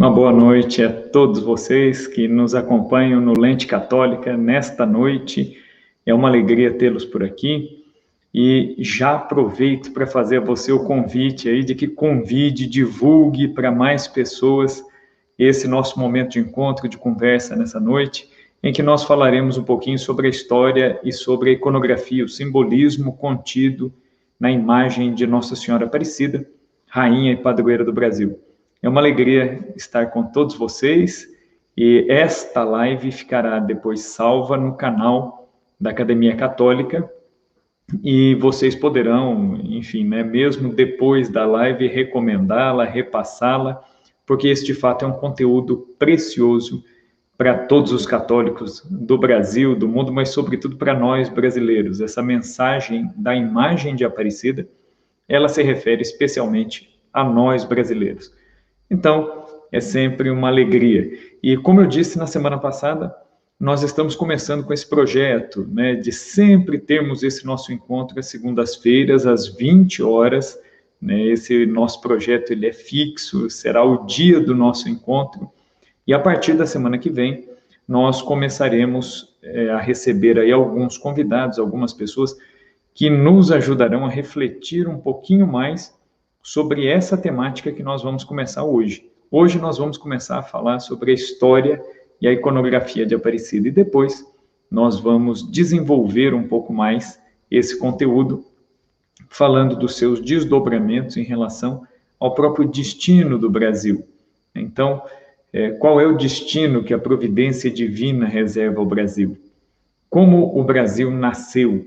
Uma boa noite a todos vocês que nos acompanham no Lente Católica nesta noite. É uma alegria tê-los por aqui e já aproveito para fazer a você o convite aí de que convide, divulgue para mais pessoas esse nosso momento de encontro, de conversa nessa noite, em que nós falaremos um pouquinho sobre a história e sobre a iconografia, o simbolismo contido na imagem de Nossa Senhora Aparecida, Rainha e Padroeira do Brasil. É uma alegria estar com todos vocês e esta live ficará depois salva no canal da Academia Católica e vocês poderão, enfim, mesmo depois da live, recomendá-la, repassá-la, porque este de fato é um conteúdo precioso para todos os católicos do Brasil, do mundo, mas sobretudo para nós brasileiros. Essa mensagem da imagem de Aparecida, ela se refere especialmente a nós brasileiros. Então, é sempre uma alegria. E como eu disse na semana passada, nós estamos começando com esse projeto, de sempre termos esse nosso encontro às segundas-feiras, às 20 horas. Esse nosso projeto ele é fixo, será o dia do nosso encontro. E a partir da semana que vem, nós começaremos a receber aí alguns convidados, algumas pessoas que nos ajudarão a refletir um pouquinho mais sobre essa temática que nós vamos começar hoje. Hoje nós vamos começar a falar sobre a história e a iconografia de Aparecida, e depois nós vamos desenvolver um pouco mais esse conteúdo, falando dos seus desdobramentos em relação ao próprio destino do Brasil. Então, qual é o destino que a providência divina reserva ao Brasil? Como o Brasil nasceu?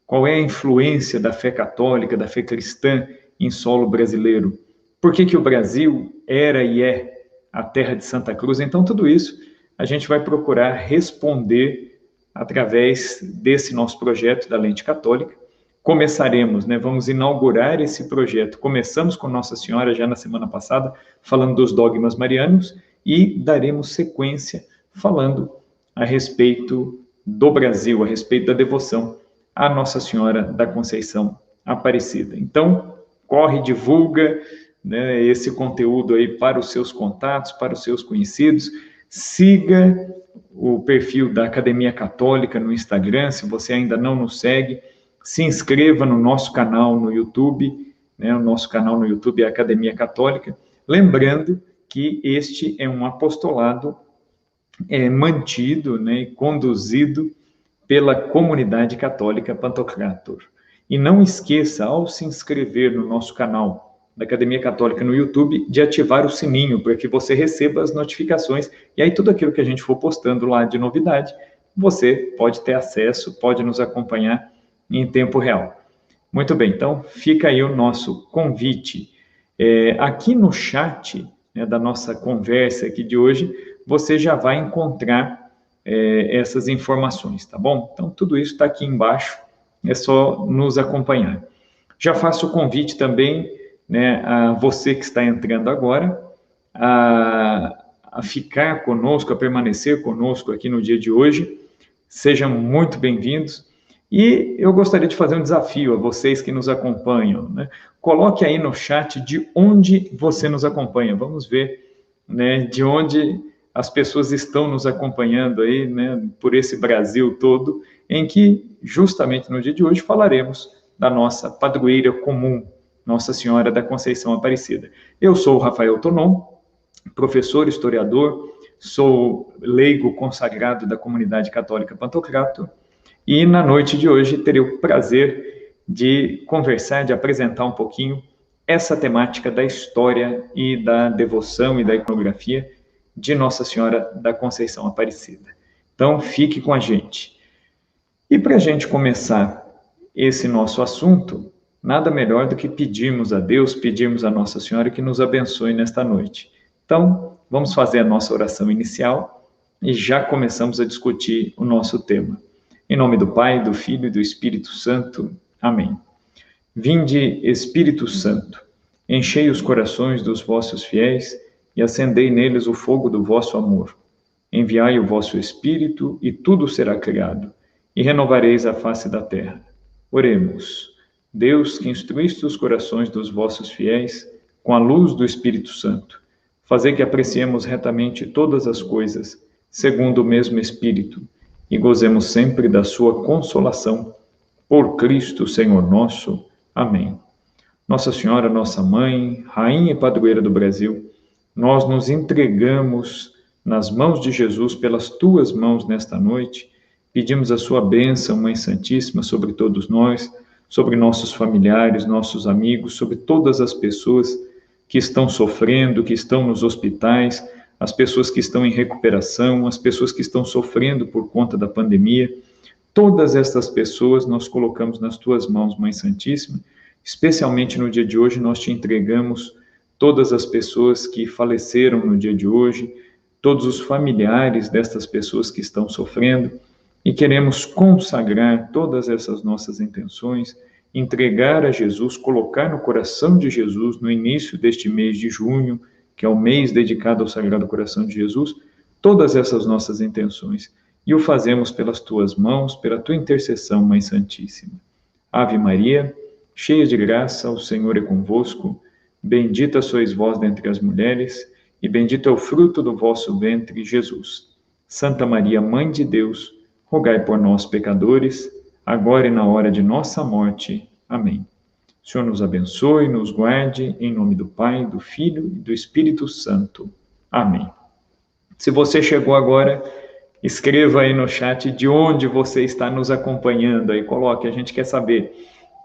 Qual é a influência da fé católica, da fé cristã em solo brasileiro? Por que o Brasil era e é a terra de Santa Cruz? Então, tudo isso a gente vai procurar responder através desse nosso projeto da Lente Católica. Começaremos, vamos inaugurar esse projeto. Começamos com Nossa Senhora já na semana passada, falando dos dogmas marianos, e daremos sequência falando a respeito do Brasil, a respeito da devoção à Nossa Senhora da Conceição Aparecida. Então, corre, divulga esse conteúdo aí para os seus contatos, para os seus conhecidos. Siga o perfil da Academia Católica no Instagram, se você ainda não nos segue. Se inscreva no nosso canal no YouTube, o nosso canal no YouTube é a Academia Católica. Lembrando que este é um apostolado mantido e conduzido pela comunidade católica Pantocrator. E não esqueça, ao se inscrever no nosso canal da Academia Católica no YouTube, de ativar o sininho para que você receba as notificações. E aí tudo aquilo que a gente for postando lá de novidade, você pode ter acesso, pode nos acompanhar em tempo real. Muito bem, então fica aí o nosso convite. Aqui no chat da nossa conversa aqui de hoje, você já vai encontrar essas informações, tá bom? Então tudo isso está aqui embaixo, é só nos acompanhar. Já faço o convite também a você que está entrando agora, a ficar conosco, a permanecer conosco aqui no dia de hoje. Sejam muito bem-vindos. E eu gostaria de fazer um desafio a vocês que nos acompanham. Coloque aí no chat de onde você nos acompanha. Vamos ver de onde as pessoas estão nos acompanhando aí, por esse Brasil todo, em que, justamente no dia de hoje, falaremos da nossa padroeira comum, Nossa Senhora da Conceição Aparecida. Eu sou o Rafael Tonon, professor, historiador, sou leigo consagrado da comunidade católica Pantocrator, e na noite de hoje terei o prazer de conversar, de apresentar um pouquinho essa temática da história e da devoção e da iconografia de Nossa Senhora da Conceição Aparecida. Então, fique com a gente. E para a gente começar esse nosso assunto, nada melhor do que pedirmos a Deus, pedirmos a Nossa Senhora que nos abençoe nesta noite. Então, vamos fazer a nossa oração inicial e já começamos a discutir o nosso tema. Em nome do Pai, do Filho e do Espírito Santo. Amém. Vinde, Espírito Santo, enchei os corações dos vossos fiéis e acendei neles o fogo do vosso amor. Enviai o vosso Espírito e tudo será criado, e renovareis a face da terra. Oremos. Deus, que instruíste os corações dos vossos fiéis com a luz do Espírito Santo, Fazer que apreciemos retamente todas as coisas, segundo o mesmo Espírito, e gozemos sempre da sua consolação. Por Cristo, Senhor nosso. Amém. Nossa Senhora, nossa Mãe, Rainha e Padroeira do Brasil, nós nos entregamos nas mãos de Jesus, pelas tuas mãos nesta noite. Pedimos a sua bênção, Mãe Santíssima, sobre todos nós, sobre nossos familiares, nossos amigos, sobre todas as pessoas que estão sofrendo, que estão nos hospitais, as pessoas que estão em recuperação, as pessoas que estão sofrendo por conta da pandemia. Todas estas pessoas nós colocamos nas tuas mãos, Mãe Santíssima. Especialmente no dia de hoje, nós te entregamos todas as pessoas que faleceram no dia de hoje, todos os familiares destas pessoas que estão sofrendo, e queremos consagrar todas essas nossas intenções, entregar a Jesus, colocar no coração de Jesus, no início deste mês de junho, que é o mês dedicado ao Sagrado Coração de Jesus, todas essas nossas intenções, e o fazemos pelas tuas mãos, pela tua intercessão, Mãe Santíssima. Ave Maria, cheia de graça, o Senhor é convosco, bendita sois vós dentre as mulheres, e bendito é o fruto do vosso ventre, Jesus. Santa Maria, Mãe de Deus, rogai por nós, pecadores, agora e na hora de nossa morte. Amém. O Senhor nos abençoe, nos guarde, em nome do Pai, do Filho e do Espírito Santo. Amém. Se você chegou agora, escreva aí no chat de onde você está nos acompanhando, aí coloque, a gente quer saber,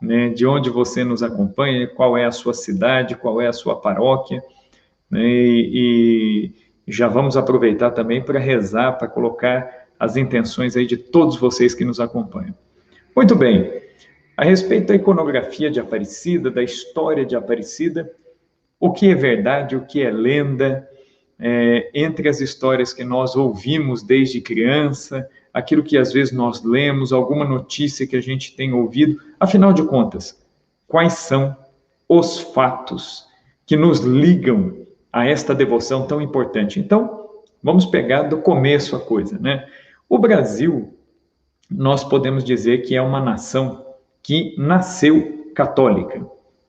né, de onde você nos acompanha, qual é a sua cidade, qual é a sua paróquia, né, e já vamos aproveitar também para rezar, para colocar as intenções aí de todos vocês que nos acompanham. Muito bem, a respeito da iconografia de Aparecida, da história de Aparecida, o que é verdade, o que é lenda, entre as histórias que nós ouvimos desde criança, aquilo que às vezes nós lemos, alguma notícia que a gente tem ouvido, afinal de contas, quais são os fatos que nos ligam a esta devoção tão importante? Então, vamos pegar do começo a coisa, né? O Brasil, nós podemos dizer que é uma nação que nasceu católica.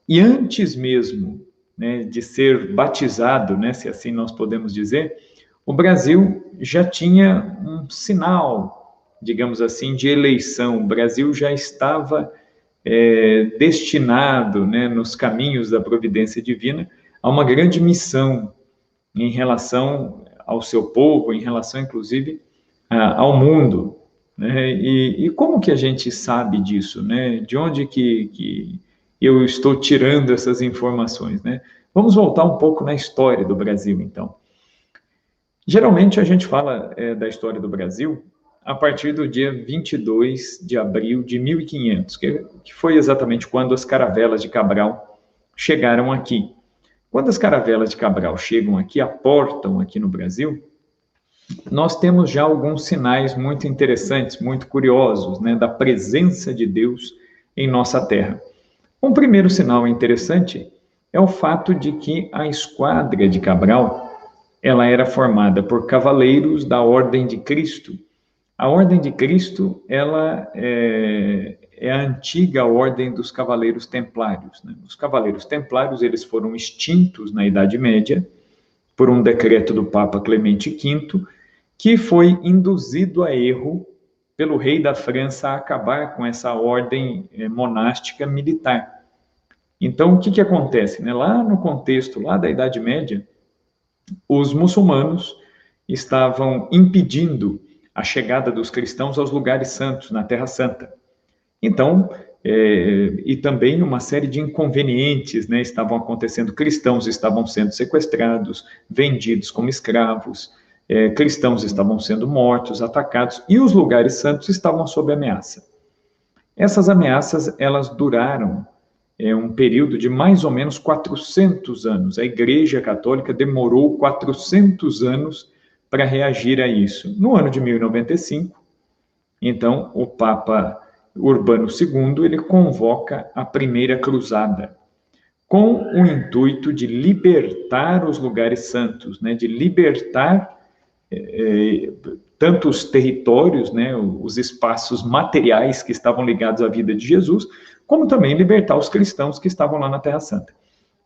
E antes mesmo, né, de ser batizado, né, se assim nós podemos dizer, o Brasil já tinha um sinal, digamos assim, de eleição. O Brasil já estava destinado, né, nos caminhos da providência divina, a uma grande missão em relação ao seu povo, em relação, inclusive, ao mundo. Né? E como que a gente sabe disso? Né? De onde que eu estou tirando essas informações? Né? Vamos voltar um pouco na história do Brasil, então. Geralmente a gente fala da história do Brasil a partir do dia 22 de abril de 1500, que foi exatamente quando as caravelas de Cabral chegaram aqui. Quando as caravelas de Cabral chegam aqui, aportam aqui no Brasil, nós temos já alguns sinais muito interessantes, muito curiosos, né, da presença de Deus em nossa terra. Um primeiro sinal interessante é o fato de que a esquadra de Cabral, ela era formada por cavaleiros da Ordem de Cristo. A Ordem de Cristo, ela é a antiga Ordem dos Cavaleiros Templários. Né? Os Cavaleiros Templários, eles foram extintos na Idade Média por um decreto do Papa Clemente V, que foi induzido a erro pelo rei da França a acabar com essa ordem monástica militar. Então, o que acontece? Né? Lá no contexto lá da Idade Média, os muçulmanos estavam impedindo a chegada dos cristãos aos lugares santos, na Terra Santa. Então, e também uma série de inconvenientes, né, estavam acontecendo. Cristãos estavam sendo sequestrados, vendidos como escravos, cristãos estavam sendo mortos, atacados, e os lugares santos estavam sob ameaça. Essas ameaças, elas duraram um período de mais ou menos 400 anos. A Igreja Católica demorou 400 anos para reagir a isso. No ano de 1095, então, o Papa Urbano II, ele convoca a Primeira Cruzada, com o intuito de libertar os lugares santos, né, de libertar tanto os territórios, né, os espaços materiais que estavam ligados à vida de Jesus, como também libertar os cristãos que estavam lá na Terra Santa.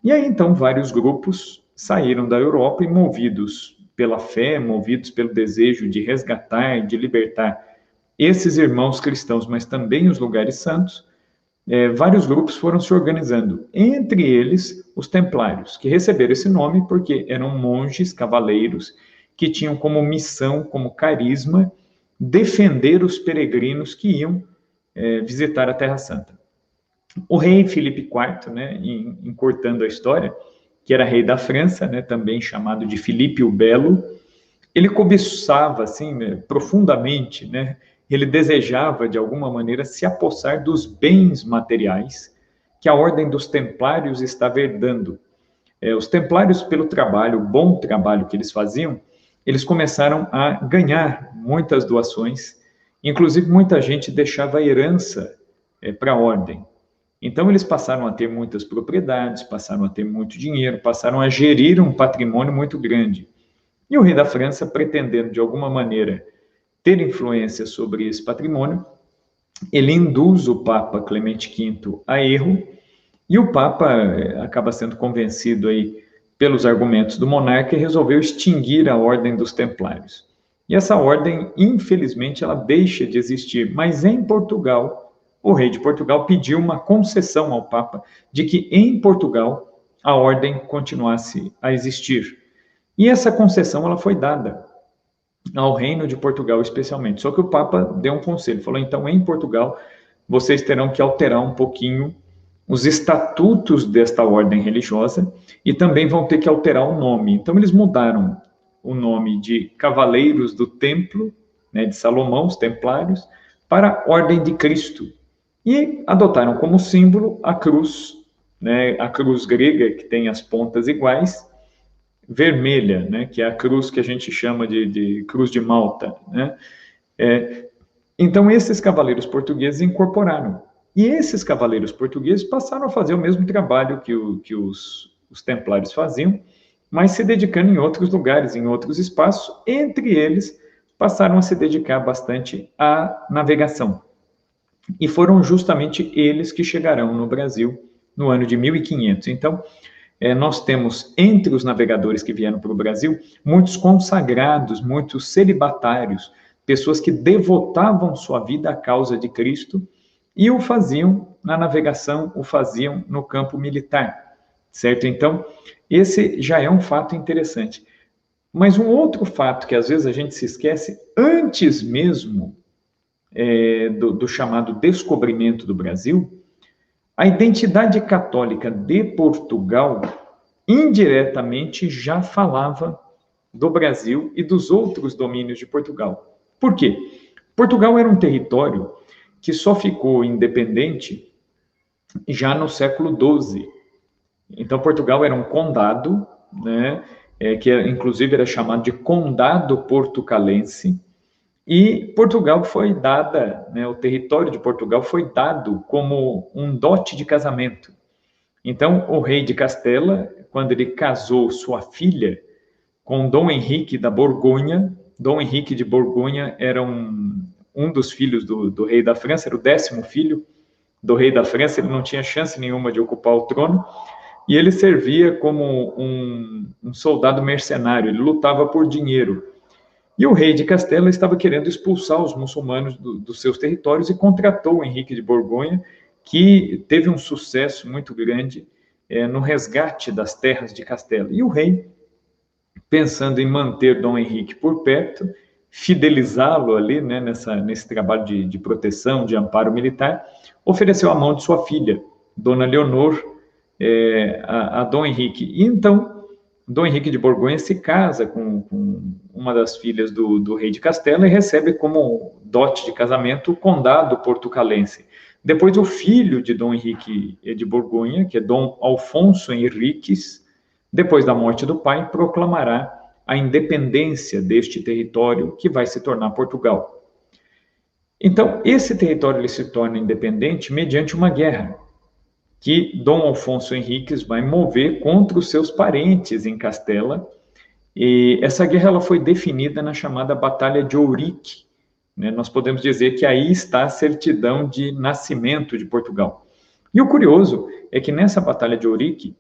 E aí, então, vários grupos saíram da Europa e, movidos pela fé, movidos pelo desejo de resgatar, de libertar esses irmãos cristãos, mas também os lugares santos, vários grupos foram se organizando, entre eles os templários, que receberam esse nome porque eram monges, cavaleiros, que tinham como missão, como carisma, defender os peregrinos que iam visitar a Terra Santa. O rei Filipe IV, né, encurtando a história, que era rei da França, né, também chamado de Filipe o Belo, ele cobiçava, assim, né, profundamente, né, ele desejava, de alguma maneira, se apossar dos bens materiais que a Ordem dos Templários estava herdando. Os Templários, pelo trabalho, o bom trabalho que eles faziam, eles começaram a ganhar muitas doações, inclusive muita gente deixava herança para a Ordem. Então, eles passaram a ter muitas propriedades, passaram a ter muito dinheiro, passaram a gerir um patrimônio muito grande. E o rei da França, pretendendo, de alguma maneira, ter influência sobre esse patrimônio, ele induz o Papa Clemente V a erro, e o Papa acaba sendo convencido aí pelos argumentos do monarca e resolveu extinguir a Ordem dos Templários. E essa ordem, infelizmente, ela deixa de existir, mas em Portugal, o rei de Portugal pediu uma concessão ao Papa de que em Portugal a ordem continuasse a existir. E essa concessão ela foi dada ao reino de Portugal especialmente. Só que o Papa deu um conselho, falou, então, em Portugal, vocês terão que alterar um pouquinho os estatutos desta ordem religiosa e também vão ter que alterar o nome. Então, eles mudaram o nome de Cavaleiros do Templo, né, de Salomão, os Templários, para Ordem de Cristo. E adotaram como símbolo a cruz, né, a cruz grega, que tem as pontas iguais, vermelha, né, que é a cruz que a gente chama de cruz de Malta, né? Então, esses cavaleiros portugueses incorporaram. E esses cavaleiros portugueses passaram a fazer o mesmo trabalho que os templários faziam, mas se dedicando em outros lugares, em outros espaços. Entre eles, passaram a se dedicar bastante à navegação. E foram justamente eles que chegarão no Brasil no ano de 1500. Então, nós temos, entre os navegadores que vieram para o Brasil, muitos consagrados, muitos celibatários, pessoas que devotavam sua vida à causa de Cristo e o faziam na navegação, o faziam no campo militar, certo? Então, esse já é um fato interessante. Mas um outro fato que às vezes a gente se esquece, antes mesmo do chamado descobrimento do Brasil, a identidade católica de Portugal, indiretamente, já falava do Brasil e dos outros domínios de Portugal. Por quê? Portugal era um território que só ficou independente já no século XII. Então, Portugal era um condado, né, que inclusive era chamado de Condado Portucalense, e Portugal foi dada, né, o território de Portugal foi dado como um dote de casamento. Então, o rei de Castela, quando ele casou sua filha com Dom Henrique da Borgonha, Dom Henrique de Borgonha era um dos filhos do rei da França, era o 10º filho do rei da França, ele não tinha chance nenhuma de ocupar o trono, e ele servia como um soldado mercenário, ele lutava por dinheiro. E o rei de Castela estava querendo expulsar os muçulmanos dos seus territórios e contratou Henrique de Borgonha, que teve um sucesso muito grande no resgate das terras de Castela. E o rei, pensando em manter Dom Henrique por perto, fidelizá-lo ali, né, nesse trabalho de proteção, de amparo militar, ofereceu a mão de sua filha, Dona Leonor, a Dom Henrique. E então, Dom Henrique de Borgonha se casa com uma das filhas do rei de Castela e recebe como dote de casamento o condado portucalense. Depois, o filho de Dom Henrique de Borgonha, que é Dom Alfonso Henriques, depois da morte do pai, proclamará a independência deste território que vai se tornar Portugal. Então, esse território ele se torna independente mediante uma guerra que Dom Alfonso Henriques vai mover contra os seus parentes em Castela. E essa guerra ela foi definida na chamada Batalha de Ourique. Né? Nós podemos dizer que aí está a certidão de nascimento de Portugal. E o curioso é que nessa Batalha de Ourique,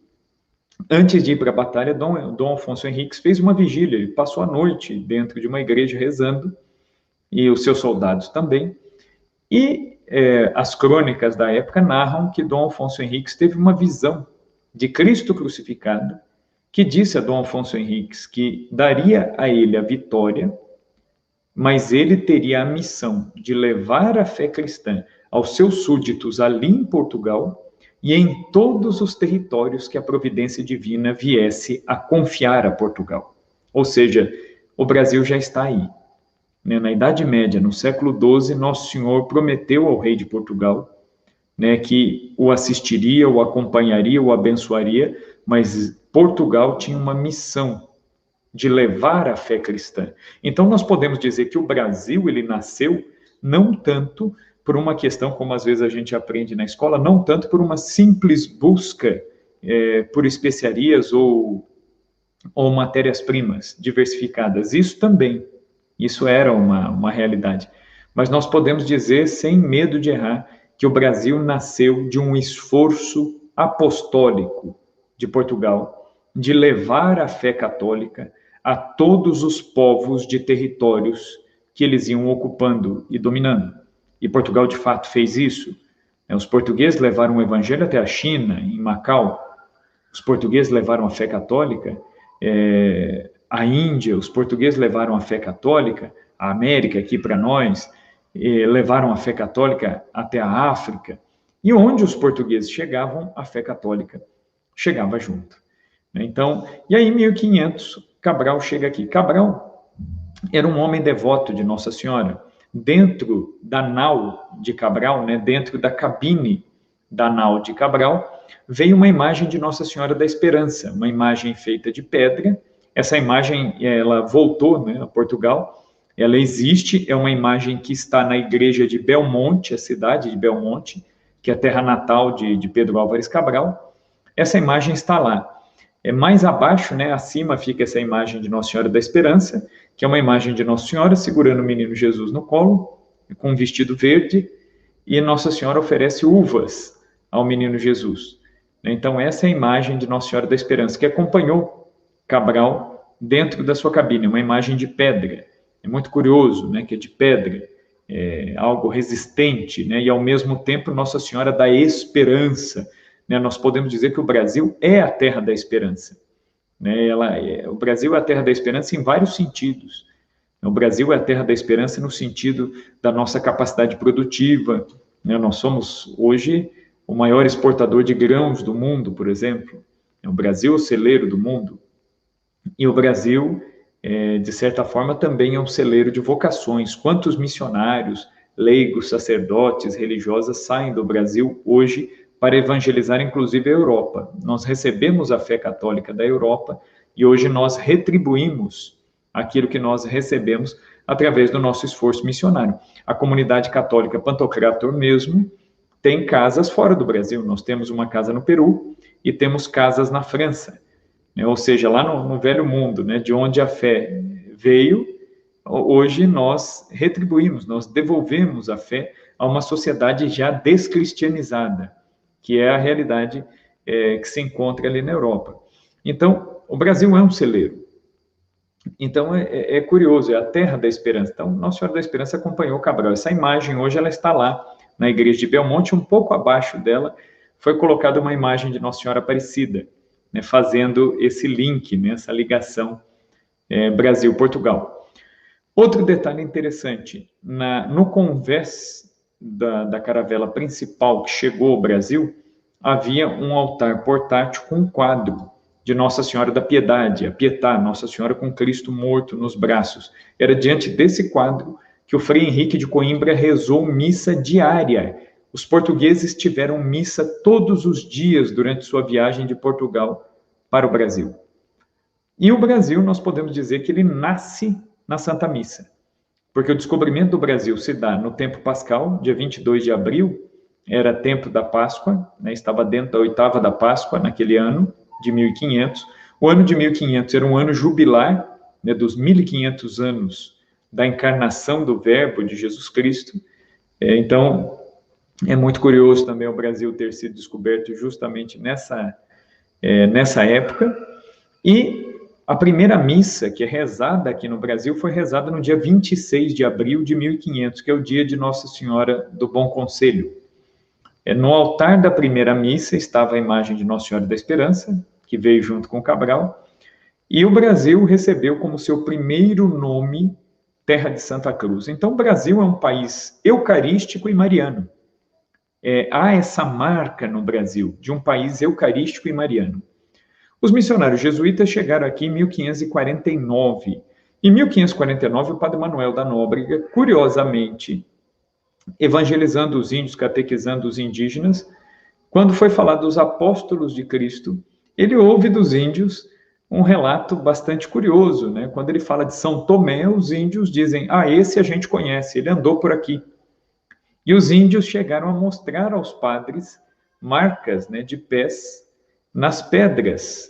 Antes de ir para a batalha, Dom Afonso Henriques fez uma vigília, ele passou a noite dentro de uma igreja rezando, e os seus soldados também, e as crônicas da época narram que Dom Afonso Henriques teve uma visão de Cristo crucificado, que disse a Dom Afonso Henriques que daria a ele a vitória, mas ele teria a missão de levar a fé cristã aos seus súditos ali em Portugal e em todos os territórios que a providência divina viesse a confiar a Portugal. Ou seja, o Brasil já está aí. Na Idade Média, no século XII, Nosso Senhor prometeu ao rei de Portugal, que o assistiria, o acompanharia, o abençoaria, mas Portugal tinha uma missão de levar a fé cristã. Então, nós podemos dizer que o Brasil, ele nasceu não tanto por uma questão, como às vezes a gente aprende na escola, não tanto por uma simples busca por especiarias ou matérias-primas diversificadas. Isso também, isso era uma realidade. Mas nós podemos dizer, sem medo de errar, que o Brasil nasceu de um esforço apostólico de Portugal de levar a fé católica a todos os povos de territórios que eles iam ocupando e dominando. E Portugal, de fato, fez isso. Os portugueses levaram o evangelho até a China, em Macau. Os portugueses levaram a fé católica à Índia. Os portugueses levaram a fé católica à América, aqui para nós. Levaram a fé católica até a África. E onde os portugueses chegavam, a fé católica chegava junto. Então, e aí, em 1500, Cabral chega aqui. Cabral era um homem devoto de Nossa Senhora. Dentro da nau de Cabral, dentro da cabine da nau de Cabral, veio uma imagem de Nossa Senhora da Esperança, uma imagem feita de pedra. Essa imagem, ela voltou a Portugal, ela existe, é uma imagem que está na igreja de Belmonte, a cidade de Belmonte, que é a terra natal de Pedro Álvares Cabral. Essa imagem está lá. Mais abaixo, acima, fica essa imagem de Nossa Senhora da Esperança, que é uma imagem de Nossa Senhora segurando o menino Jesus no colo, com um vestido verde, e Nossa Senhora oferece uvas ao menino Jesus. Então, essa é a imagem de Nossa Senhora da Esperança, que acompanhou Cabral dentro da sua cabine, uma imagem de pedra. É muito curioso, que é de pedra, algo resistente, e ao mesmo tempo Nossa Senhora da Esperança. Nós podemos dizer que o Brasil é a terra da esperança. O Brasil é a terra da esperança em vários sentidos. O Brasil é a terra da esperança no sentido da nossa capacidade produtiva. Nós somos, hoje, o maior exportador de grãos do mundo, por exemplo. O Brasil é o celeiro do mundo. E o Brasil, de certa forma, também é um celeiro de vocações. Quantos missionários, leigos, sacerdotes, religiosas saem do Brasil hoje para evangelizar, inclusive, a Europa. Nós recebemos a fé católica da Europa e hoje nós retribuímos aquilo que nós recebemos através do nosso esforço missionário. A comunidade católica Pantocrator mesmo tem casas fora do Brasil. Nós temos uma casa no Peru e temos casas na França, ou seja, lá no Velho Mundo, de onde a fé veio, hoje nós retribuímos, nós devolvemos a fé a uma sociedade já descristianizada, que é a realidade que se encontra ali na Europa. Então, o Brasil é um celeiro. Então, é curioso, é a terra da esperança. Então, Nossa Senhora da Esperança acompanhou Cabral. Essa imagem, hoje, ela está lá, na igreja de Belmonte, um pouco abaixo dela, foi colocada uma imagem de Nossa Senhora Aparecida, fazendo esse link, essa ligação Brasil-Portugal. Outro detalhe interessante, no convés da caravela principal que chegou ao Brasil, havia um altar portátil com um quadro de Nossa Senhora da Piedade, a Pietà, Nossa Senhora com Cristo morto nos braços. Era diante desse quadro que o Frei Henrique de Coimbra rezou missa diária. Os portugueses tiveram missa todos os dias durante sua viagem de Portugal para o Brasil. E o Brasil, nós podemos dizer que ele nasce na Santa Missa, porque o descobrimento do Brasil se dá no tempo pascal, dia 22 de abril, era tempo da Páscoa, estava dentro da oitava da Páscoa, naquele ano de 1500. O ano de 1500 era um ano jubilar, dos 1500 anos da encarnação do Verbo de Jesus Cristo. Então, é muito curioso também o Brasil ter sido descoberto justamente nessa nessa época. E a primeira missa que é rezada aqui no Brasil foi rezada no dia 26 de abril de 1500, que é o dia de Nossa Senhora do Bom Conselho. No altar da primeira missa estava a imagem de Nossa Senhora da Esperança, que veio junto com Cabral, e o Brasil recebeu como seu primeiro nome Terra de Santa Cruz. Então, o Brasil é um país eucarístico e mariano. Há essa marca no Brasil de um país eucarístico e mariano. Os missionários jesuítas chegaram aqui em 1549. Em 1549, o padre Manuel da Nóbrega, curiosamente, evangelizando os índios, catequizando os indígenas, quando foi falar dos apóstolos de Cristo, ele ouve dos índios um relato bastante curioso, né? Quando ele fala de São Tomé, os índios dizem, esse a gente conhece, ele andou por aqui. E os índios chegaram a mostrar aos padres marcas, né, de pés nas pedras,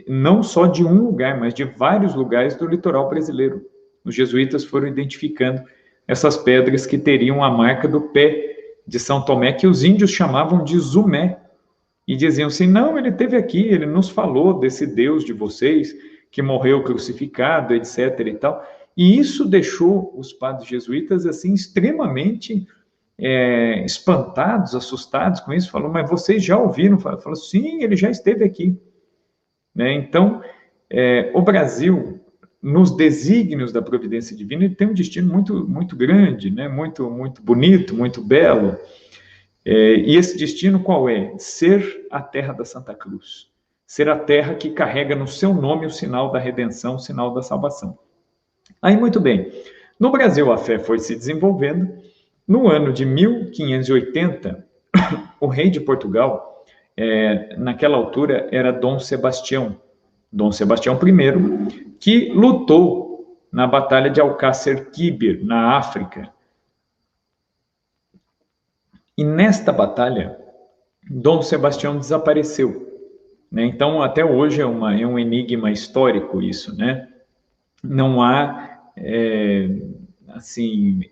não só de um lugar, mas de vários lugares do litoral brasileiro. Os jesuítas foram identificando essas pedras que teriam a marca do pé de São Tomé, que os índios chamavam de Zumé, e diziam assim, não, ele esteve aqui, ele nos falou desse Deus de vocês, que morreu crucificado, etc. e tal. E isso deixou os padres jesuítas, assim, extremamente espantados, assustados com isso. Falou, mas vocês já ouviram? Falou, sim, ele já esteve aqui. Né? Então, o Brasil, nos desígnios da providência divina, ele tem um destino muito, muito grande, né? Muito, muito bonito, muito belo. E esse destino qual é? Ser a terra da Santa Cruz. Ser a terra que carrega no seu nome o sinal da redenção, o sinal da salvação. Aí, muito bem. No Brasil, a fé foi se desenvolvendo. No ano de 1580, o rei de Portugal, naquela altura, era Dom Sebastião I, que lutou na Batalha de Alcácer Quibir, na África. E nesta batalha, Dom Sebastião desapareceu. Né? Então, até hoje é um enigma histórico isso, né? Não há,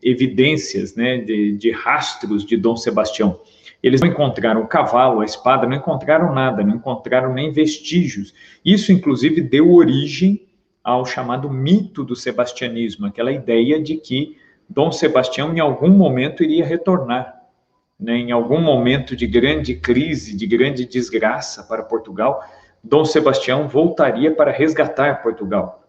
evidências, né, de rastros de Dom Sebastião. Eles não encontraram o cavalo, a espada, não encontraram nada, não encontraram nem vestígios. Isso, inclusive, deu origem ao chamado mito do sebastianismo, aquela ideia de que Dom Sebastião, em algum momento, iria retornar. Né, em algum momento de grande crise, de grande desgraça para Portugal, Dom Sebastião voltaria para resgatar Portugal.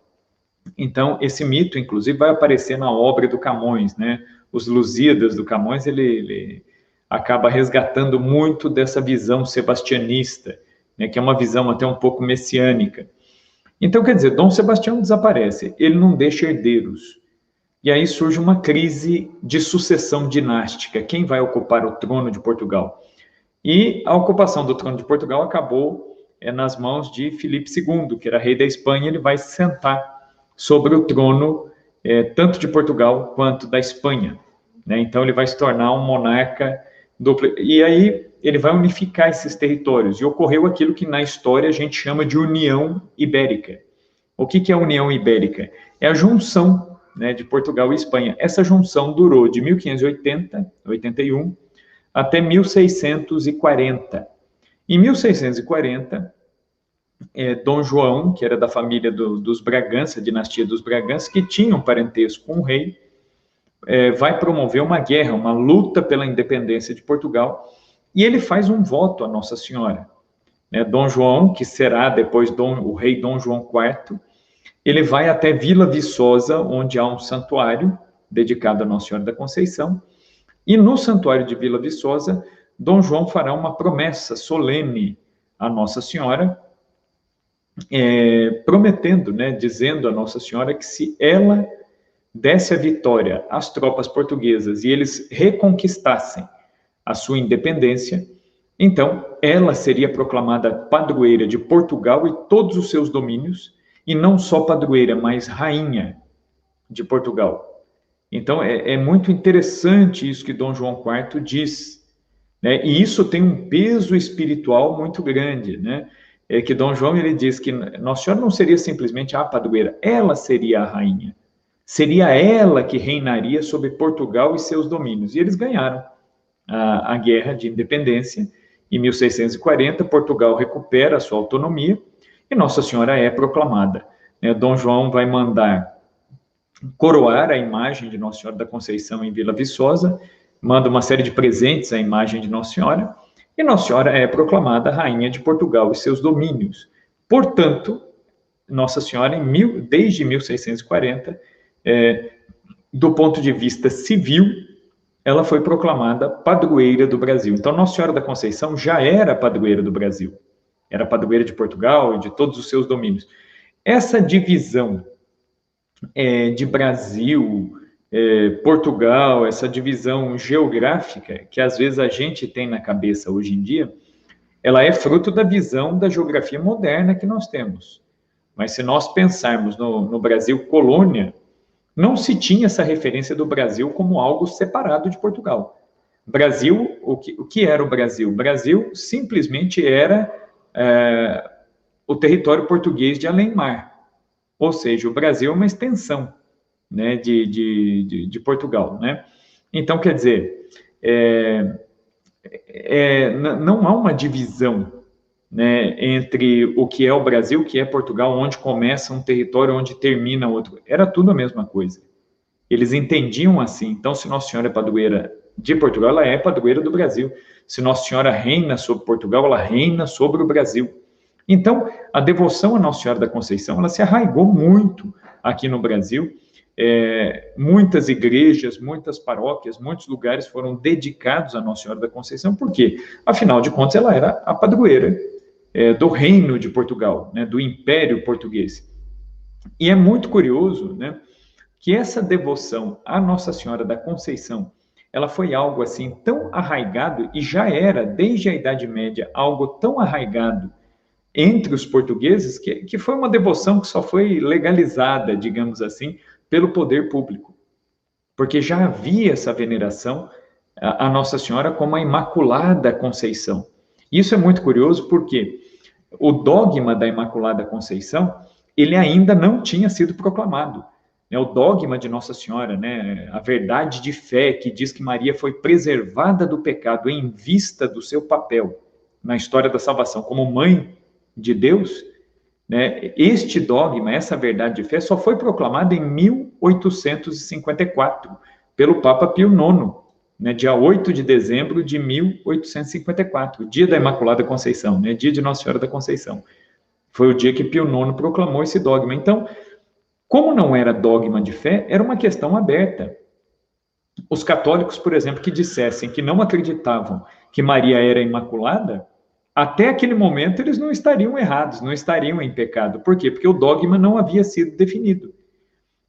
Então, esse mito, inclusive, vai aparecer na obra do Camões, né? Os Lusíadas do Camões, ele acaba resgatando muito dessa visão sebastianista, né, que é uma visão até um pouco messiânica. Então, quer dizer, Dom Sebastião desaparece, ele não deixa herdeiros. E aí surge uma crise de sucessão dinástica. Quem vai ocupar o trono de Portugal? E a ocupação do trono de Portugal acabou nas mãos de Filipe II, que era rei da Espanha. Ele vai se sentar sobre o trono tanto de Portugal quanto da Espanha. Né? Então ele vai se tornar um monarca duplo. E aí ele vai unificar esses territórios. E ocorreu aquilo que na história a gente chama de União Ibérica. O que é a União Ibérica? É a junção, né, de Portugal e Espanha. Essa junção durou de 1581 até 1640. Em 1640, Dom João, que era da família dos Bragança, dinastia dos Bragança, que tinha um parentesco com o rei, vai promover uma guerra, uma luta pela independência de Portugal, e ele faz um voto a Nossa Senhora. Né, Dom João, que será depois o rei Dom João IV, ele vai até Vila Viçosa, onde há um santuário dedicado a Nossa Senhora da Conceição, e no santuário de Vila Viçosa, Dom João fará uma promessa solene a Nossa Senhora, prometendo, né, dizendo a Nossa Senhora que se ela desse a vitória às tropas portuguesas e eles reconquistassem a sua independência, então ela seria proclamada padroeira de Portugal e todos os seus domínios, e não só padroeira, mas rainha de Portugal. Então, é muito interessante isso que Dom João IV diz, né? E isso tem um peso espiritual muito grande, né? Que Dom João, ele diz que Nossa Senhora não seria simplesmente a padroeira, ela seria a rainha. Seria ela que reinaria sobre Portugal e seus domínios. E eles ganharam a guerra de independência, Em 1640, Portugal recupera a sua autonomia e Nossa Senhora é proclamada. Dom João vai mandar coroar a imagem de Nossa Senhora da Conceição em Vila Viçosa, manda uma série de presentes à imagem de Nossa Senhora, e Nossa Senhora é proclamada Rainha de Portugal e seus domínios. Portanto, Nossa Senhora, desde 1640, do ponto de vista civil, ela foi proclamada padroeira do Brasil. Então, Nossa Senhora da Conceição já era padroeira do Brasil. Era padroeira de Portugal e de todos os seus domínios. Essa divisão de Brasil, Portugal, essa divisão geográfica, que às vezes a gente tem na cabeça hoje em dia, ela é fruto da visão da geografia moderna que nós temos. Mas se nós pensarmos no Brasil colônia, não se tinha essa referência do Brasil como algo separado de Portugal. Brasil, o que era o Brasil? O Brasil simplesmente era o território português de além-mar. Ou seja, o Brasil é uma extensão, né, de Portugal, né? Então, quer dizer, não há uma divisão, né, entre o que é o Brasil, o que é Portugal, onde começa um território, onde termina outro. Era tudo a mesma coisa. Eles entendiam assim. Então, se Nossa Senhora é padroeira de Portugal, ela é padroeira do Brasil. Se Nossa Senhora reina sobre Portugal, ela reina sobre o Brasil. Então, a devoção a Nossa Senhora da Conceição, ela se arraigou muito aqui no Brasil. Muitas igrejas, muitas paróquias, muitos lugares foram dedicados a Nossa Senhora da Conceição. Por quê? Afinal de contas, ela era a padroeira do reino de Portugal, né, do Império Português. E é muito curioso, né, que essa devoção à Nossa Senhora da Conceição, ela foi algo assim tão arraigado, e já era, desde a Idade Média, algo tão arraigado entre os portugueses, que foi uma devoção que só foi legalizada, digamos assim, pelo poder público. Porque já havia essa veneração à Nossa Senhora como a Imaculada Conceição. Isso é muito curioso porque o dogma da Imaculada Conceição, ele ainda não tinha sido proclamado. O dogma de Nossa Senhora, né, a verdade de fé que diz que Maria foi preservada do pecado em vista do seu papel na história da salvação como mãe de Deus, né, este dogma, essa verdade de fé, só foi proclamada em 1854 pelo Papa Pio IX, né, dia 8 de dezembro de 1854, dia da Imaculada Conceição, né, dia de Nossa Senhora da Conceição. Foi o dia que Pio IX proclamou esse dogma. Então, como não era dogma de fé, era uma questão aberta. Os católicos, por exemplo, que dissessem que não acreditavam que Maria era imaculada, até aquele momento eles não estariam errados, não estariam em pecado. Por quê? Porque o dogma não havia sido definido.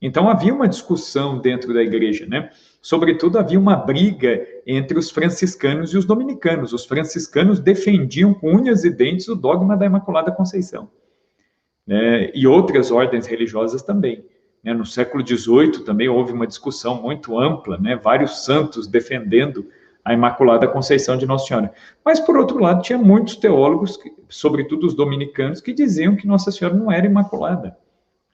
Então havia uma discussão dentro da igreja, né? Sobretudo havia uma briga entre os franciscanos e os dominicanos. Os franciscanos defendiam com unhas e dentes o dogma da Imaculada Conceição, né? E outras ordens religiosas também, né? No século XVIII também houve uma discussão muito ampla, né? Vários santos defendendo a Imaculada Conceição de Nossa Senhora. Mas, por outro lado, tinha muitos teólogos, sobretudo os dominicanos, que diziam que Nossa Senhora não era imaculada.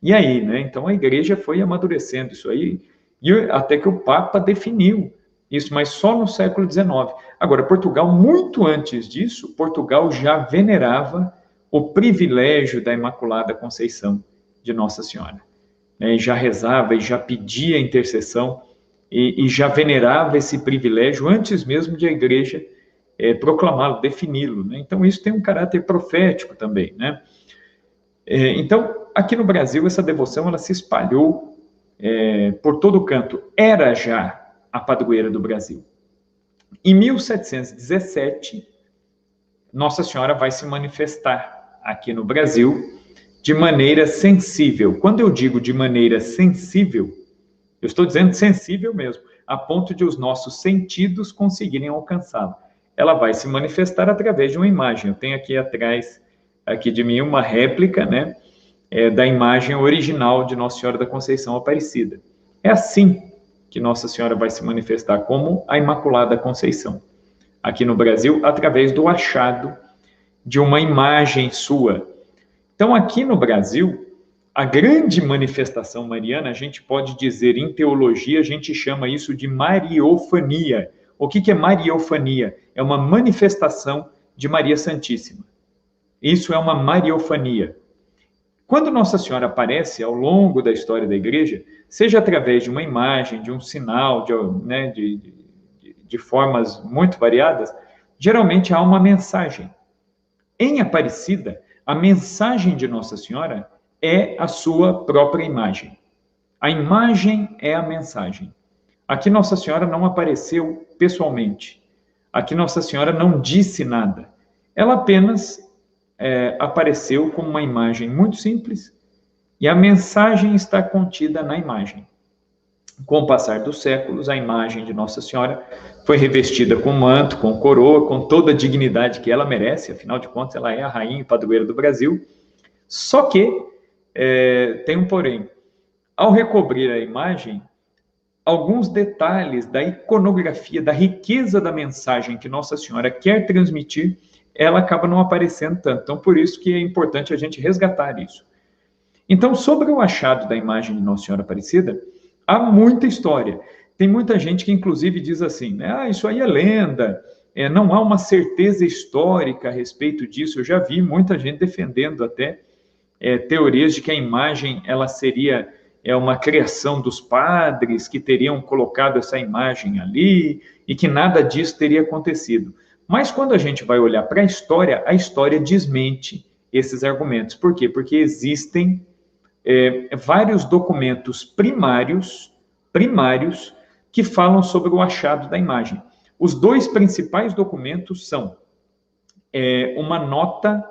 E aí, né? Então a igreja foi amadurecendo isso aí, e até que o Papa definiu isso, mas só no século XIX. Agora, Portugal, muito antes disso, Portugal já venerava o privilégio da Imaculada Conceição de Nossa Senhora, né? E já rezava e já pedia intercessão e já venerava esse privilégio antes mesmo de a igreja proclamá-lo, defini-lo, né? Então, isso tem um caráter profético também, né? Então, aqui no Brasil, essa devoção ela se espalhou por todo canto. Era já a padroeira do Brasil. Em 1717, Nossa Senhora vai se manifestar aqui no Brasil de maneira sensível. Quando eu digo de maneira sensível, eu estou dizendo sensível mesmo, a ponto de os nossos sentidos conseguirem alcançá-la. Ela vai se manifestar através de uma imagem. Eu tenho aqui atrás, aqui de mim, uma réplica, né, da imagem original de Nossa Senhora da Conceição Aparecida. É assim que Nossa Senhora vai se manifestar, como a Imaculada Conceição, aqui no Brasil, através do achado de uma imagem sua. Então, aqui no Brasil, a grande manifestação mariana, a gente pode dizer, em teologia, a gente chama isso de mariofania. O que é mariofania? É uma manifestação de Maria Santíssima. Isso é uma mariofania. Quando Nossa Senhora aparece ao longo da história da Igreja, seja através de uma imagem, de um sinal, de formas muito variadas, geralmente há uma mensagem. Em Aparecida, a mensagem de Nossa Senhora é a sua própria imagem. A imagem é a mensagem. Aqui Nossa Senhora não apareceu pessoalmente. Aqui Nossa Senhora não disse nada. Ela apenas apareceu como uma imagem muito simples e a mensagem está contida na imagem. Com o passar dos séculos, a imagem de Nossa Senhora foi revestida com manto, com coroa, com toda a dignidade que ela merece, afinal de contas, ela é a rainha e padroeira do Brasil. Só que tem um porém. Ao recobrir a imagem, alguns detalhes da iconografia, da riqueza da mensagem que Nossa Senhora quer transmitir, ela acaba não aparecendo tanto. Então, por isso que é importante a gente resgatar isso. Então, sobre o achado da imagem de Nossa Senhora Aparecida, há muita história. Tem muita gente que, inclusive, diz assim, né? Isso aí é lenda, não há uma certeza histórica a respeito disso. Eu já vi muita gente defendendo até teorias de que a imagem ela seria uma criação dos padres que teriam colocado essa imagem ali e que nada disso teria acontecido. Mas quando a gente vai olhar para a história desmente esses argumentos. Por quê? Porque existem vários documentos primários que falam sobre o achado da imagem. Os dois principais documentos são uma nota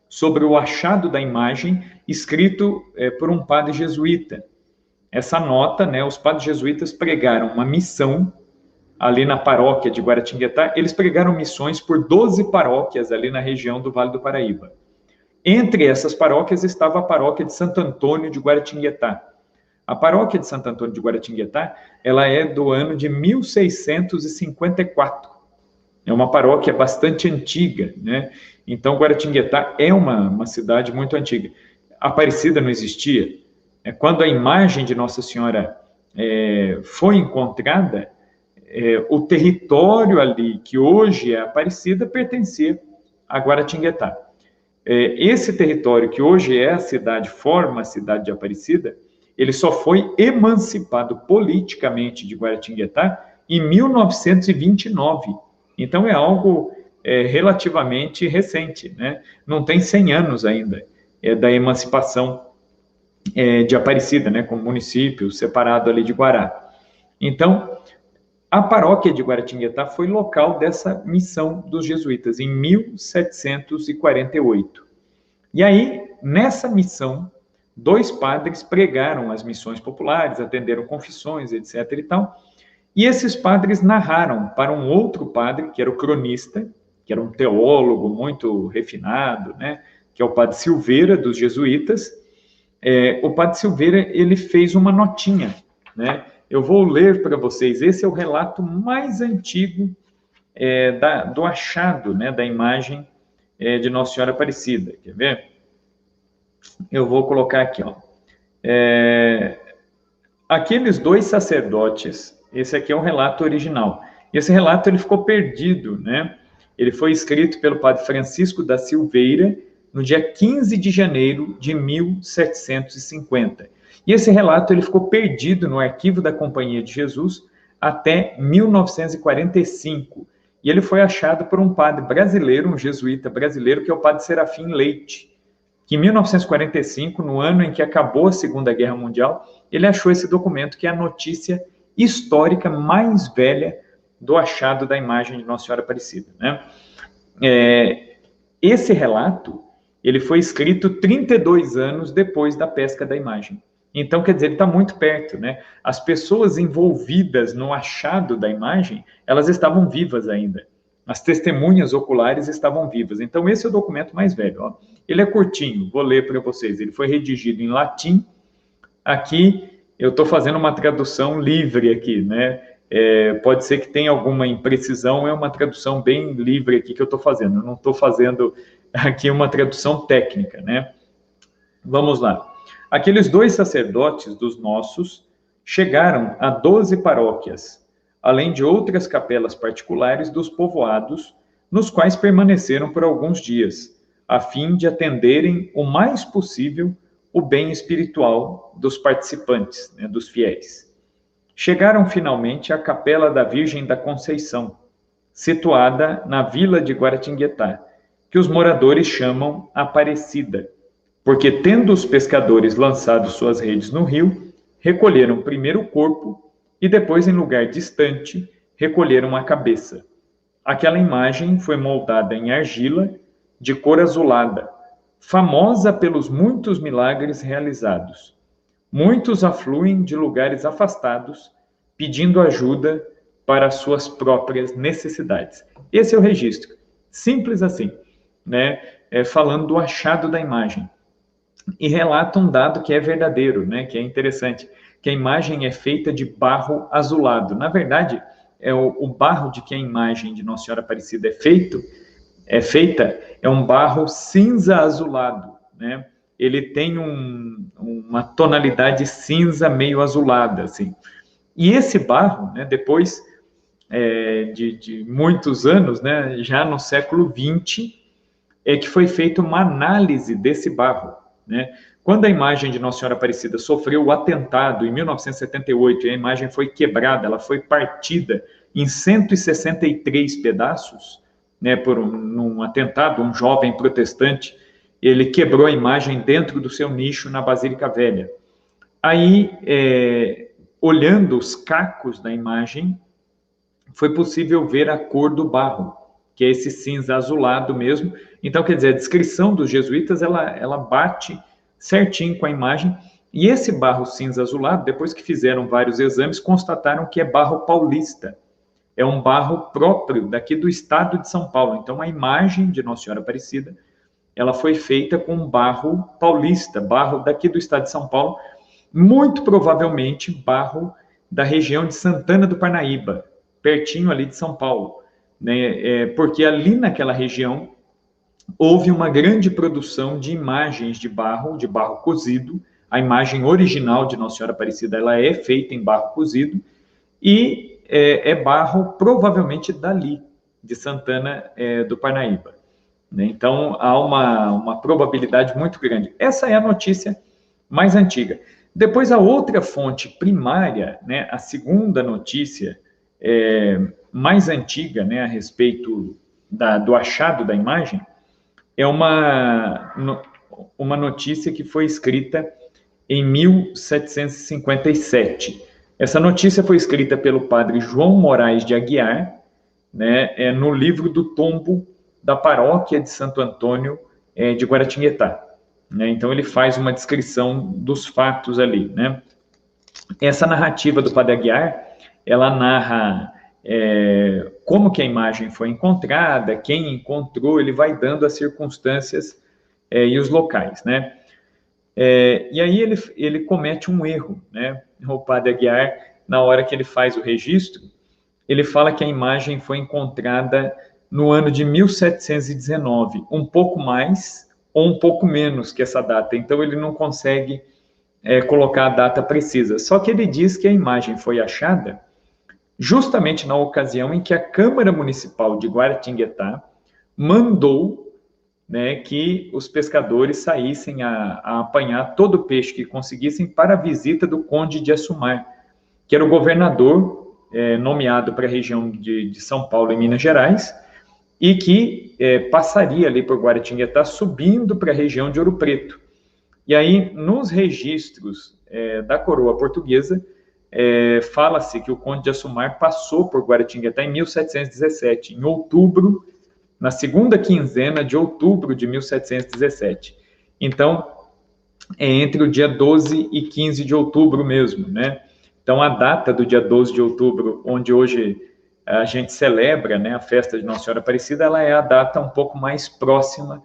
sobre o achado da imagem, escrito por um padre jesuíta. Essa nota, os padres jesuítas pregaram uma missão ali na paróquia de Guaratinguetá. Eles pregaram missões por 12 paróquias ali na região do Vale do Paraíba. Entre essas paróquias estava a paróquia de Santo Antônio de Guaratinguetá. A paróquia de Santo Antônio de Guaratinguetá, ela é do ano de 1654. É uma paróquia bastante antiga, né? Então, Guaratinguetá é uma cidade muito antiga. Aparecida não existia. Quando a imagem de Nossa Senhora foi encontrada, o território ali, que hoje é Aparecida, pertencia a Guaratinguetá. Esse território, que hoje é a cidade, forma a cidade de Aparecida, ele só foi emancipado politicamente de Guaratinguetá em 1929. Então, é algo relativamente recente, né? Não tem 100 anos ainda da emancipação de Aparecida, né? Como município separado ali de Guará. Então, a paróquia de Guaratinguetá foi local dessa missão dos jesuítas, em 1748. E aí, nessa missão, 2 padres pregaram as missões populares, atenderam confissões, etc. e tal. E esses padres narraram para um outro padre, que era o cronista, que era um teólogo muito refinado, né? Que é o padre Silveira, dos jesuítas. O padre Silveira, ele fez uma notinha, né? Eu vou ler para vocês, esse é o relato mais antigo do achado, né, da imagem de Nossa Senhora Aparecida. Quer ver? Eu vou colocar aqui, ó. Aqueles 2 sacerdotes, esse aqui é o relato original. Esse relato ele ficou perdido, né? Ele foi escrito pelo padre Francisco da Silveira no dia 15 de janeiro de 1750. E esse relato ele ficou perdido no arquivo da Companhia de Jesus até 1945. E ele foi achado por um padre brasileiro, um jesuíta brasileiro, que é o padre Serafim Leite, que em 1945, no ano em que acabou a Segunda Guerra Mundial, ele achou esse documento, que é a notícia histórica mais velha do achado da imagem de Nossa Senhora Aparecida, né? Esse relato, ele foi escrito 32 anos depois da pesca da imagem. Então, quer dizer, ele está muito perto, né? As pessoas envolvidas no achado da imagem, elas estavam vivas ainda. As testemunhas oculares estavam vivas. Então, esse é o documento mais velho, ó. Ele é curtinho, vou ler para vocês. Ele foi redigido em latim. Aqui, eu estou fazendo uma tradução livre aqui, né? Pode ser que tenha alguma imprecisão, é uma tradução bem livre aqui que eu estou fazendo. Eu não estou fazendo aqui uma tradução técnica, né? Vamos lá. Aqueles 2 sacerdotes dos nossos chegaram a 12 paróquias, além de outras capelas particulares dos povoados, nos quais permaneceram por alguns dias, a fim de atenderem o mais possível o bem espiritual dos participantes, né, dos fiéis. Chegaram finalmente à Capela da Virgem da Conceição, situada na vila de Guaratinguetá, que os moradores chamam Aparecida, porque, tendo os pescadores lançado suas redes no rio, recolheram primeiro o corpo e depois, em lugar distante, recolheram a cabeça. Aquela imagem foi moldada em argila de cor azulada, famosa pelos muitos milagres realizados. Muitos afluem de lugares afastados, pedindo ajuda para as suas próprias necessidades. Esse é o registro, simples assim, né? Falando do achado da imagem. E relata um dado que é verdadeiro, né? Que é interessante, que a imagem é feita de barro azulado. Na verdade, o barro de que a imagem de Nossa Senhora Aparecida é feita é um barro cinza azulado, né? Ele tem uma tonalidade cinza meio azulada, assim. E esse barro, né, depois de muitos anos, né, já no século XX, é que foi feita uma análise desse barro, né? Quando a imagem de Nossa Senhora Aparecida sofreu o atentado em 1978, e a imagem foi quebrada, ela foi partida em 163 pedaços, né, num atentado, um jovem protestante, ele quebrou a imagem dentro do seu nicho na Basílica Velha. Aí, olhando os cacos da imagem, foi possível ver a cor do barro, que é esse cinza azulado mesmo. Então, quer dizer, a descrição dos jesuítas, ela bate certinho com a imagem. E esse barro cinza azulado, depois que fizeram vários exames, constataram que é barro paulista. É um barro próprio daqui do estado de São Paulo. Então, a imagem de Nossa Senhora Aparecida, ela foi feita com barro paulista, barro daqui do estado de São Paulo, muito provavelmente barro da região de Santana do Parnaíba, pertinho ali de São Paulo, né? Porque ali naquela região houve uma grande produção de imagens de barro cozido. A imagem original de Nossa Senhora Aparecida, ela é feita em barro cozido, e é barro provavelmente dali, de Santana do Parnaíba. Né? Então, há uma probabilidade muito grande. Essa é a notícia mais antiga. Depois, a outra fonte primária, né, a segunda notícia mais antiga, né, a respeito do achado da imagem, é uma notícia que foi escrita em 1757. Essa notícia foi escrita pelo padre João Moraes de Aguiar, né, no livro do tombo da paróquia de Santo Antônio de Guaratinguetá. Né? Então, ele faz uma descrição dos fatos ali. Né? Essa narrativa do padre Aguiar, ela narra como que a imagem foi encontrada, quem encontrou, ele vai dando as circunstâncias e os locais. Né? E aí ele comete um erro, né? O padre Aguiar, na hora que ele faz o registro, ele fala que a imagem foi encontrada no ano de 1719, um pouco mais ou um pouco menos que essa data. Então, ele não consegue colocar a data precisa. Só que ele diz que a imagem foi achada justamente na ocasião em que a Câmara Municipal de Guaratinguetá mandou, né, que os pescadores saíssem a apanhar todo o peixe que conseguissem para a visita do Conde de Assumar, que era o governador nomeado para a região de São Paulo e Minas Gerais, e que passaria ali por Guaratinguetá, subindo para a região de Ouro Preto. E aí, nos registros da coroa portuguesa, fala-se que o Conde de Assumar passou por Guaratinguetá em 1717, em outubro, na segunda quinzena de outubro de 1717. Então, é entre o dia 12 e 15 de outubro mesmo, né? Então, a data do dia 12 de outubro, onde hoje a gente celebra, né, a festa de Nossa Senhora Aparecida, ela é a data um pouco mais próxima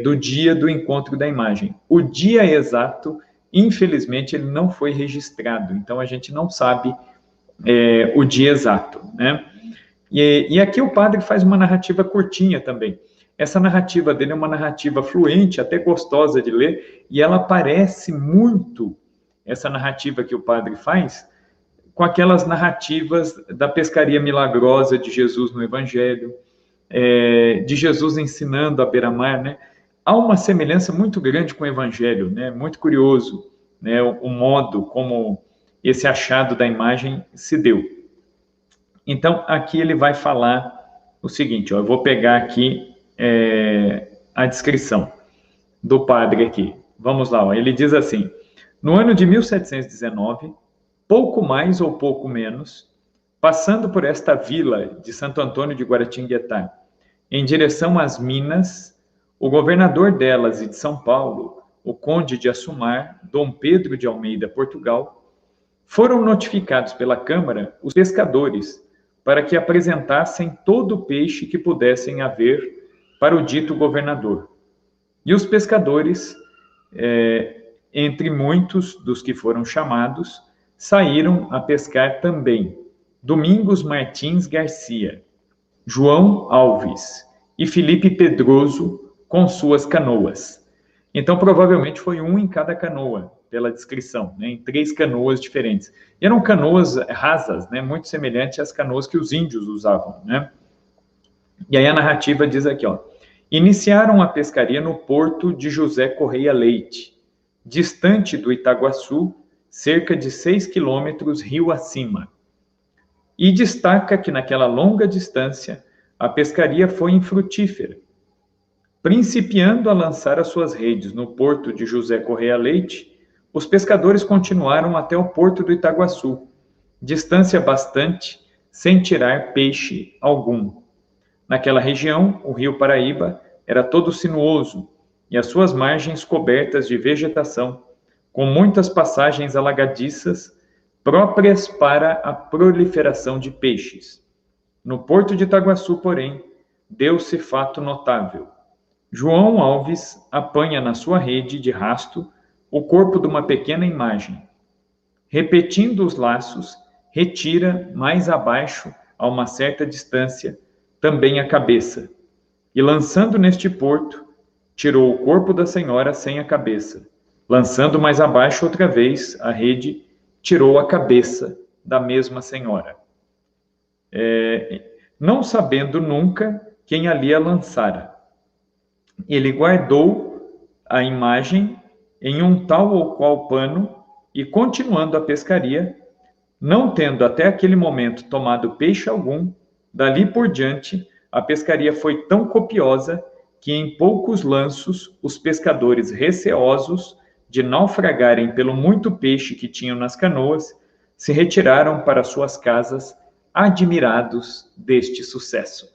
do dia do encontro da imagem. O dia exato, infelizmente, ele não foi registrado, então a gente não sabe o dia exato, né? E aqui o padre faz uma narrativa curtinha também. Essa narrativa dele é uma narrativa fluente, até gostosa de ler, e ela parece muito, essa narrativa que o padre faz, com aquelas narrativas da pescaria milagrosa de Jesus no Evangelho, de Jesus ensinando à beira-mar, né? Há uma semelhança muito grande com o Evangelho, né? Muito curioso, né? O modo como esse achado da imagem se deu. Então, aqui ele vai falar o seguinte, ó, eu vou pegar aqui a descrição do padre aqui. Vamos lá, ó, ele diz assim, no ano de 1719, pouco mais ou pouco menos, passando por esta vila de Santo Antônio de Guaratinguetá, em direção às Minas, o governador delas e de São Paulo, o conde de Assumar, Dom Pedro de Almeida, Portugal, foram notificados pela Câmara os pescadores para que apresentassem todo o peixe que pudessem haver para o dito governador. E os pescadores, entre muitos dos que foram chamados, saíram a pescar também Domingos Martins Garcia, João Alves e Felipe Pedroso com suas canoas. Então, provavelmente foi um em cada canoa, pela descrição, né, em 3 canoas diferentes. E eram canoas rasas, né, muito semelhantes às canoas que os índios usavam, né? E aí a narrativa diz aqui, ó, iniciaram a pescaria no porto de José Correia Leite, distante do Itaguaçu, cerca de 6 quilômetros rio acima. E destaca que naquela longa distância a pescaria foi infrutífera. Principiando a lançar as suas redes no porto de José Correia Leite, os pescadores continuaram até o porto do Itaguaçu, distância bastante, sem tirar peixe algum. Naquela região, o rio Paraíba era todo sinuoso e as suas margens cobertas de vegetação, com muitas passagens alagadiças, próprias para a proliferação de peixes. No porto de Itaguaçu, porém, deu-se fato notável. João Alves apanha na sua rede de rasto o corpo de uma pequena imagem. Repetindo os laços, retira mais abaixo, a uma certa distância, também a cabeça. E lançando neste porto, tirou o corpo da senhora sem a cabeça. Lançando mais abaixo outra vez a rede, tirou a cabeça da mesma senhora. Não sabendo nunca quem ali a lançara. Ele guardou a imagem em um tal ou qual pano e, continuando a pescaria, não tendo até aquele momento tomado peixe algum, dali por diante a pescaria foi tão copiosa que em poucos lanços os pescadores, receosos de naufragarem pelo muito peixe que tinham nas canoas, se retiraram para suas casas, admirados deste sucesso.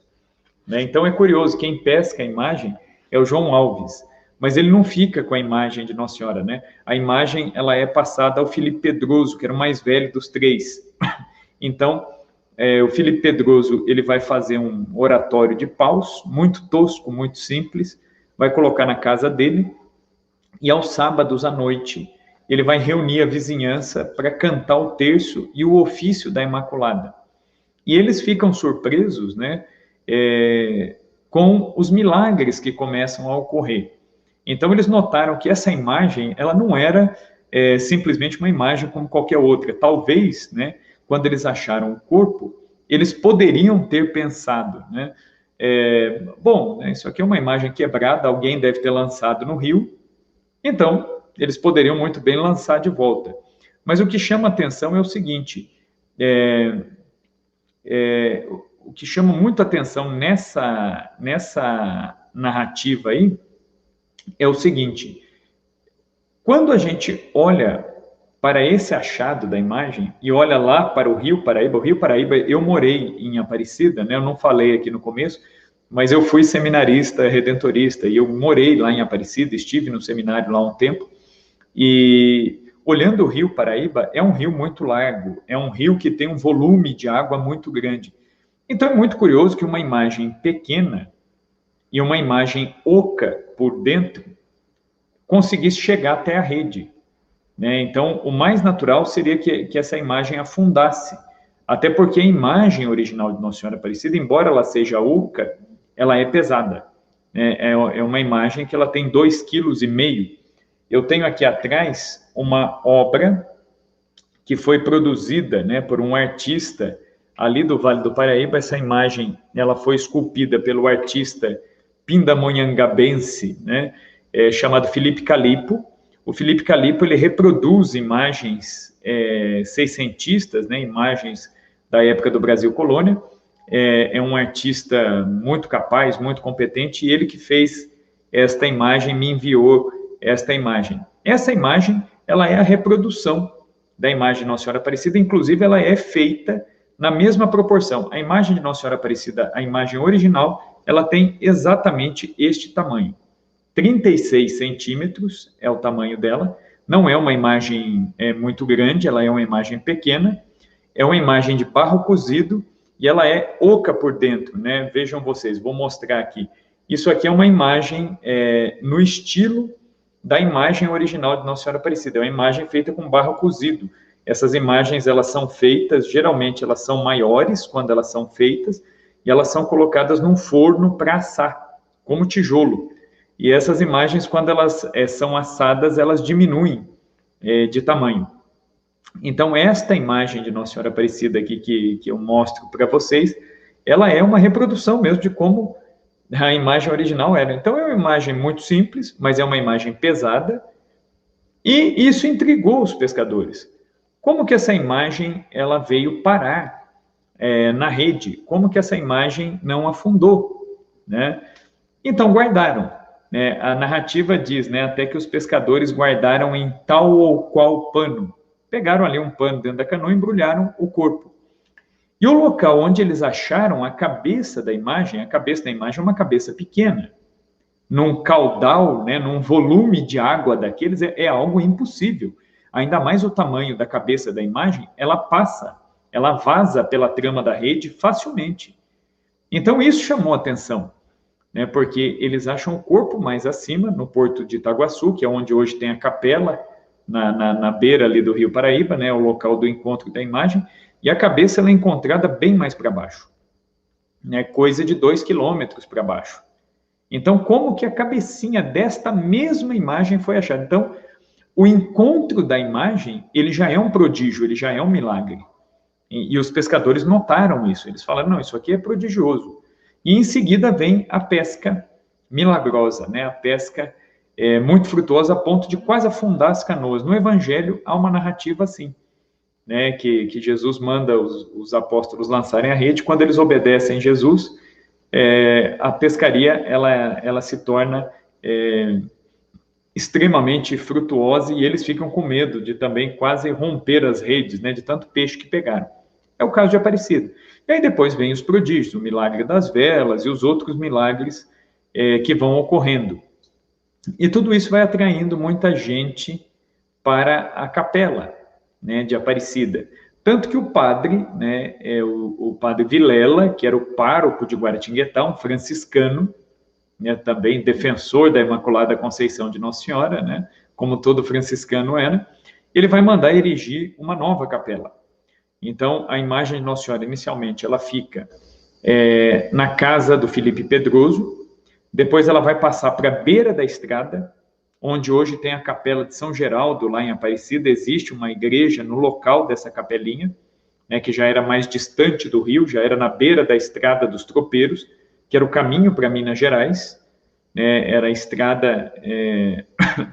Então é curioso, quem pesca a imagem é o João Alves, mas ele não fica com a imagem de Nossa Senhora, né? A imagem, ela é passada ao Felipe Pedroso, que era o mais velho dos 3. Então, o Felipe Pedroso, ele vai fazer um oratório de paus, muito tosco, muito simples, vai colocar na casa dele, e aos sábados à noite, ele vai reunir a vizinhança para cantar o terço e o ofício da Imaculada. E eles ficam surpresos, né, com os milagres que começam a ocorrer. Então, eles notaram que essa imagem, ela não era simplesmente uma imagem como qualquer outra. Talvez, né, quando eles acharam o corpo, eles poderiam ter pensado, né, bom, né, isso aqui é uma imagem quebrada, alguém deve ter lançado no rio, então, eles poderiam muito bem lançar de volta. Mas o que chama atenção é o seguinte, o que chama muito atenção nessa narrativa aí, é o seguinte, quando a gente olha para esse achado da imagem e olha lá para o Rio Paraíba, eu morei em Aparecida, né? Eu não falei aqui no começo, mas eu fui seminarista redentorista e eu morei lá em Aparecida, estive no seminário lá um tempo, e olhando o Rio Paraíba, é um rio muito largo, é um rio que tem um volume de água muito grande. Então é muito curioso que uma imagem pequena e uma imagem oca por dentro conseguisse chegar até a rede, né? Então, o mais natural seria que essa imagem afundasse, até porque a imagem original de Nossa Senhora Aparecida, embora ela seja oca, ela é pesada, né? É uma imagem que ela tem 2,5 kg. Eu tenho aqui atrás uma obra que foi produzida, né, por um artista ali do Vale do Paraíba. Essa imagem ela foi esculpida pelo artista pindamonhangabense, né, chamado Felipe Calipo. O Felipe Calipo ele reproduz imagens seiscentistas, né, imagens da época do Brasil Colônia. É um artista muito capaz, muito competente, e ele que fez esta imagem, me enviou esta imagem. Essa imagem, ela é a reprodução da imagem de Nossa Senhora Aparecida, inclusive ela é feita na mesma proporção. A imagem de Nossa Senhora Aparecida, a imagem original, ela tem exatamente este tamanho. 36 centímetros é o tamanho dela. Não é uma imagem muito grande, ela é uma imagem pequena. É uma imagem de barro cozido e ela é oca por dentro, né? Vejam vocês, vou mostrar aqui. Isso aqui é uma imagem no estilo da imagem original de Nossa Senhora Aparecida. É uma imagem feita com barro cozido. Essas imagens, elas são feitas, geralmente elas são maiores quando elas são feitas, e elas são colocadas num forno para assar, como tijolo. E essas imagens, quando elas são assadas, elas diminuem de tamanho. Então, esta imagem de Nossa Senhora Aparecida aqui, que eu mostro para vocês, ela é uma reprodução mesmo de como a imagem original era. Então, é uma imagem muito simples, mas é uma imagem pesada, e isso intrigou os pescadores. Como que essa imagem ela veio parar na rede? Como que essa imagem não afundou, né? Então, guardaram. A narrativa diz, né, até que os pescadores guardaram em tal ou qual pano. Pegaram ali um pano dentro da canoa e embrulharam o corpo. E o local onde eles acharam a cabeça da imagem é uma cabeça pequena. Num caudal, né, num volume de água daqueles, é algo impossível. Ainda mais o tamanho da cabeça da imagem, ela vaza pela trama da rede facilmente. Então, isso chamou a atenção, né, porque eles acham o corpo mais acima, no porto de Itaguaçu, que é onde hoje tem a capela, na beira ali do Rio Paraíba, né, o local do encontro da imagem, e a cabeça ela é encontrada bem mais para baixo, né, coisa de 2 quilômetros para baixo. Então, como que a cabecinha desta mesma imagem foi achada? Então, o encontro da imagem, ele já é um prodígio, ele já é um milagre. E os pescadores notaram isso, eles falaram, não, isso aqui é prodigioso. E em seguida vem a pesca milagrosa, né, a pesca muito frutuosa a ponto de quase afundar as canoas. No Evangelho há uma narrativa assim, né, que Jesus manda os apóstolos lançarem a rede. Quando eles obedecem Jesus, a pescaria ela se torna extremamente frutuosa e eles ficam com medo de também quase romper as redes, né, de tanto peixe que pegaram. É o caso de Aparecida. E aí depois vem os prodígios, o milagre das velas e os outros milagres que vão ocorrendo. E tudo isso vai atraindo muita gente para a capela, né, de Aparecida. Tanto que o padre, né, o padre Vilela, que era o pároco de Guaratinguetá, um franciscano, né, também defensor da Imaculada Conceição de Nossa Senhora, né, como todo franciscano era, ele vai mandar erigir uma nova capela. Então, a imagem de Nossa Senhora, inicialmente, ela fica na casa do Felipe Pedroso. Depois ela vai passar para a beira da estrada, onde hoje tem a capela de São Geraldo, lá em Aparecida. Existe uma igreja no local dessa capelinha, né, que já era mais distante do rio, já era na beira da estrada dos tropeiros, que era o caminho para Minas Gerais, né, era a estrada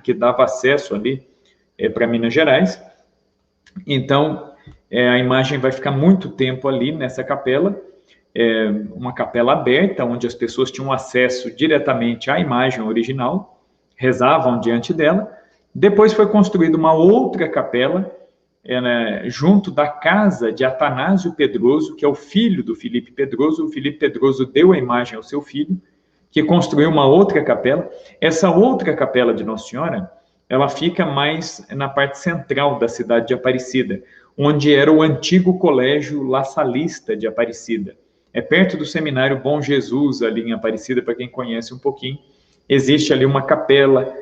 que dava acesso ali para Minas Gerais. Então, a imagem vai ficar muito tempo ali nessa capela, uma capela aberta, onde as pessoas tinham acesso diretamente à imagem original, rezavam diante dela. Depois foi construída uma outra capela, junto da casa de Atanásio Pedroso, que é o filho do Felipe Pedroso. O Felipe Pedroso deu a imagem ao seu filho, que construiu uma outra capela. Essa outra capela de Nossa Senhora, ela fica mais na parte central da cidade de Aparecida, onde era o antigo colégio La Salista de Aparecida. É perto do seminário Bom Jesus, ali em Aparecida, para quem conhece um pouquinho. Existe ali uma capela,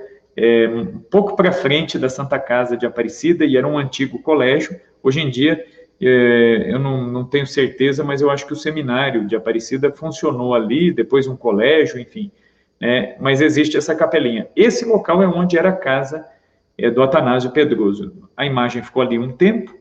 um pouco para frente da Santa Casa de Aparecida, e era um antigo colégio. Hoje em dia, eu não tenho certeza, mas eu acho que o seminário de Aparecida funcionou ali, depois um colégio, enfim. Mas existe essa capelinha. Esse local é onde era a casa do Atanásio Pedroso. A imagem ficou ali um tempo,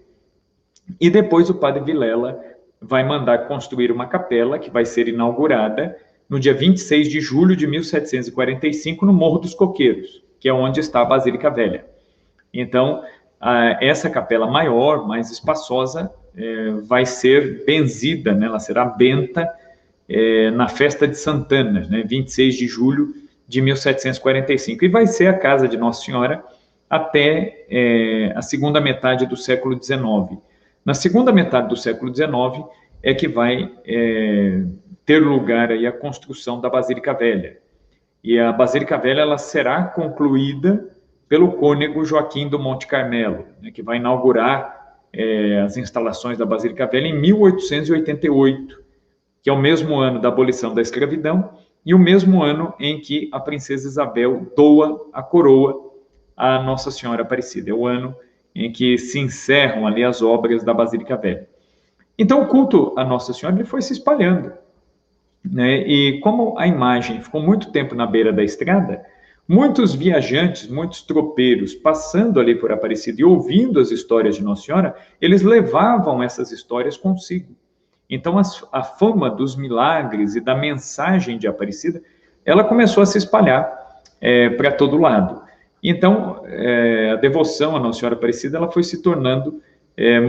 e depois o padre Vilela vai mandar construir uma capela que vai ser inaugurada no dia 26 de julho de 1745, no Morro dos Coqueiros, que é onde está a Basílica Velha. Então, essa capela maior, mais espaçosa, vai ser benzida, né? Ela será benta na festa de Santana, né? 26 de julho de 1745. E vai ser a casa de Nossa Senhora até a segunda metade do século XIX. Na segunda metade do século XIX é que vai ter lugar aí a construção da Basílica Velha. E a Basílica Velha ela será concluída pelo cônego Joaquim do Monte Carmelo, né, que vai inaugurar as instalações da Basílica Velha em 1888, que é o mesmo ano da abolição da escravidão e o mesmo ano em que a princesa Isabel doa a coroa à Nossa Senhora Aparecida. É o ano em que se encerram ali as obras da Basílica Velha. Então, o culto à Nossa Senhora ele foi se espalhando, né? E como a imagem ficou muito tempo na beira da estrada, muitos viajantes, muitos tropeiros, passando ali por Aparecida e ouvindo as histórias de Nossa Senhora, eles levavam essas histórias consigo. Então, a fama dos milagres e da mensagem de Aparecida, ela começou a se espalhar para todo lado. Então, a devoção à Nossa Senhora Aparecida, ela foi se tornando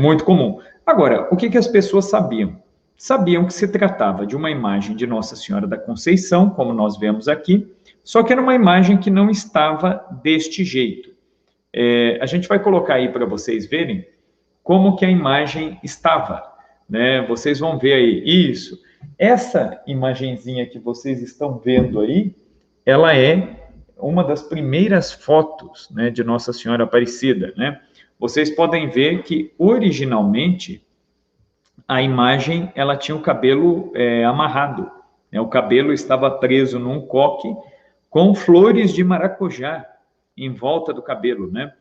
muito comum. Agora, o que as pessoas sabiam? Sabiam que se tratava de uma imagem de Nossa Senhora da Conceição, como nós vemos aqui, só que era uma imagem que não estava deste jeito. A gente vai colocar aí para vocês verem como que a imagem estava, né? Vocês vão ver aí, isso. Essa imagenzinha que vocês estão vendo aí, ela é uma das primeiras fotos, né, de Nossa Senhora Aparecida, né? Vocês podem ver que, originalmente, a imagem, ela tinha o cabelo amarrado, né? O cabelo estava preso num coque com flores de maracujá em volta do cabelo, né?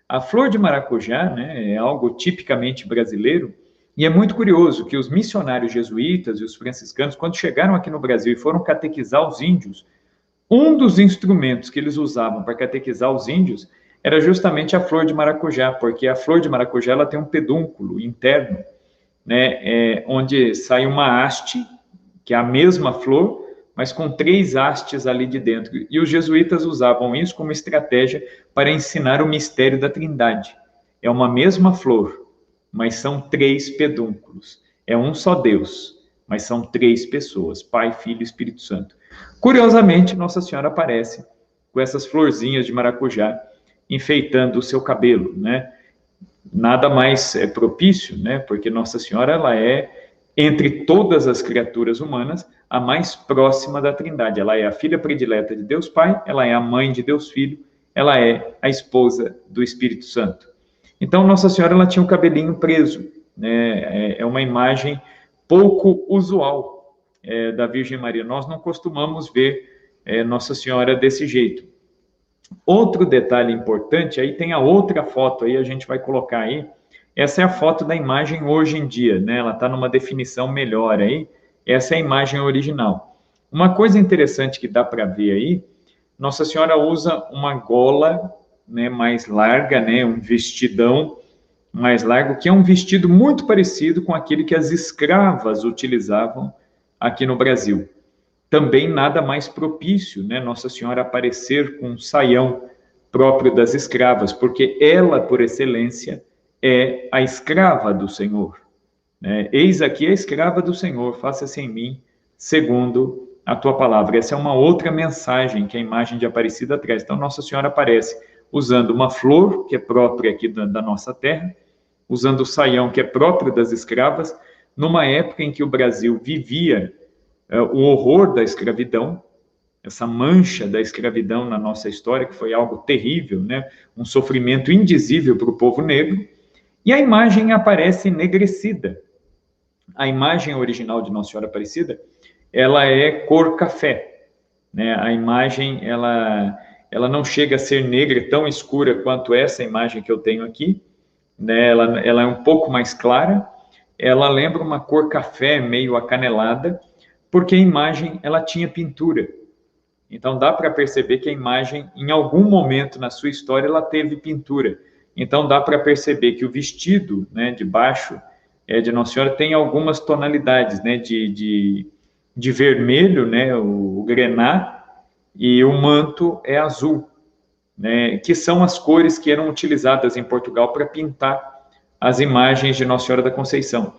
A flor de maracujá, né, é algo tipicamente brasileiro, e é muito curioso que os missionários jesuítas e os franciscanos, quando chegaram aqui no Brasil e foram catequizar os índios, um dos instrumentos que eles usavam para catequizar os índios era justamente a flor de maracujá, porque a flor de maracujá ela tem um pedúnculo interno, né, onde sai uma haste, que é a mesma flor, mas com 3 hastes ali de dentro. E os jesuítas usavam isso como estratégia para ensinar o mistério da Trindade. É uma mesma flor, mas são 3 pedúnculos. É um só Deus, mas são 3 pessoas, Pai, Filho e Espírito Santo. Curiosamente, Nossa Senhora aparece com essas florzinhas de maracujá enfeitando o seu cabelo, né? Nada mais propício, né? Porque Nossa Senhora, ela é, entre todas as criaturas humanas, a mais próxima da Trindade. Ela é a filha predileta de Deus Pai, ela é a mãe de Deus Filho, ela é a esposa do Espírito Santo. Então, Nossa Senhora, ela tinha o cabelinho preso, né? É uma imagem pouco usual da Virgem Maria. Nós não costumamos ver Nossa Senhora desse jeito. Outro detalhe importante, aí tem a outra foto aí, a gente vai colocar aí, essa é a foto da imagem hoje em dia, né? Ela está numa definição melhor aí, essa é a imagem original. Uma coisa interessante que dá para ver aí, Nossa Senhora usa uma gola, né, mais larga, né, um vestidão mais largo, que é um vestido muito parecido com aquele que as escravas utilizavam aqui no Brasil. Também nada mais propício, né, Nossa Senhora aparecer com um saião próprio das escravas, porque ela, por excelência, é a escrava do Senhor. Né? Eis aqui a escrava do Senhor, faça-se em mim, segundo a tua palavra. Essa é uma outra mensagem que a imagem de Aparecida traz. Então, Nossa Senhora aparece usando uma flor, que é própria aqui da nossa terra, usando o saião, que é próprio das escravas, numa época em que o Brasil vivia o horror da escravidão, essa mancha da escravidão na nossa história, que foi algo terrível, né? Um sofrimento indizível para o povo negro, e a imagem aparece enegrecida. A imagem original de Nossa Senhora Aparecida, ela é cor café, né? A imagem, ela não chega a ser negra, tão escura quanto essa imagem que eu tenho aqui, né? Ela é um pouco mais clara, ela lembra uma cor café meio acanelada, porque a imagem, ela tinha pintura. Então, dá para perceber que a imagem, em algum momento na sua história, ela teve pintura. Então, dá para perceber que o vestido, né, de baixo, de Nossa Senhora tem algumas tonalidades, né, de vermelho, né, o grená, e o manto é azul, né, que são as cores que eram utilizadas em Portugal para pintar as imagens de Nossa Senhora da Conceição.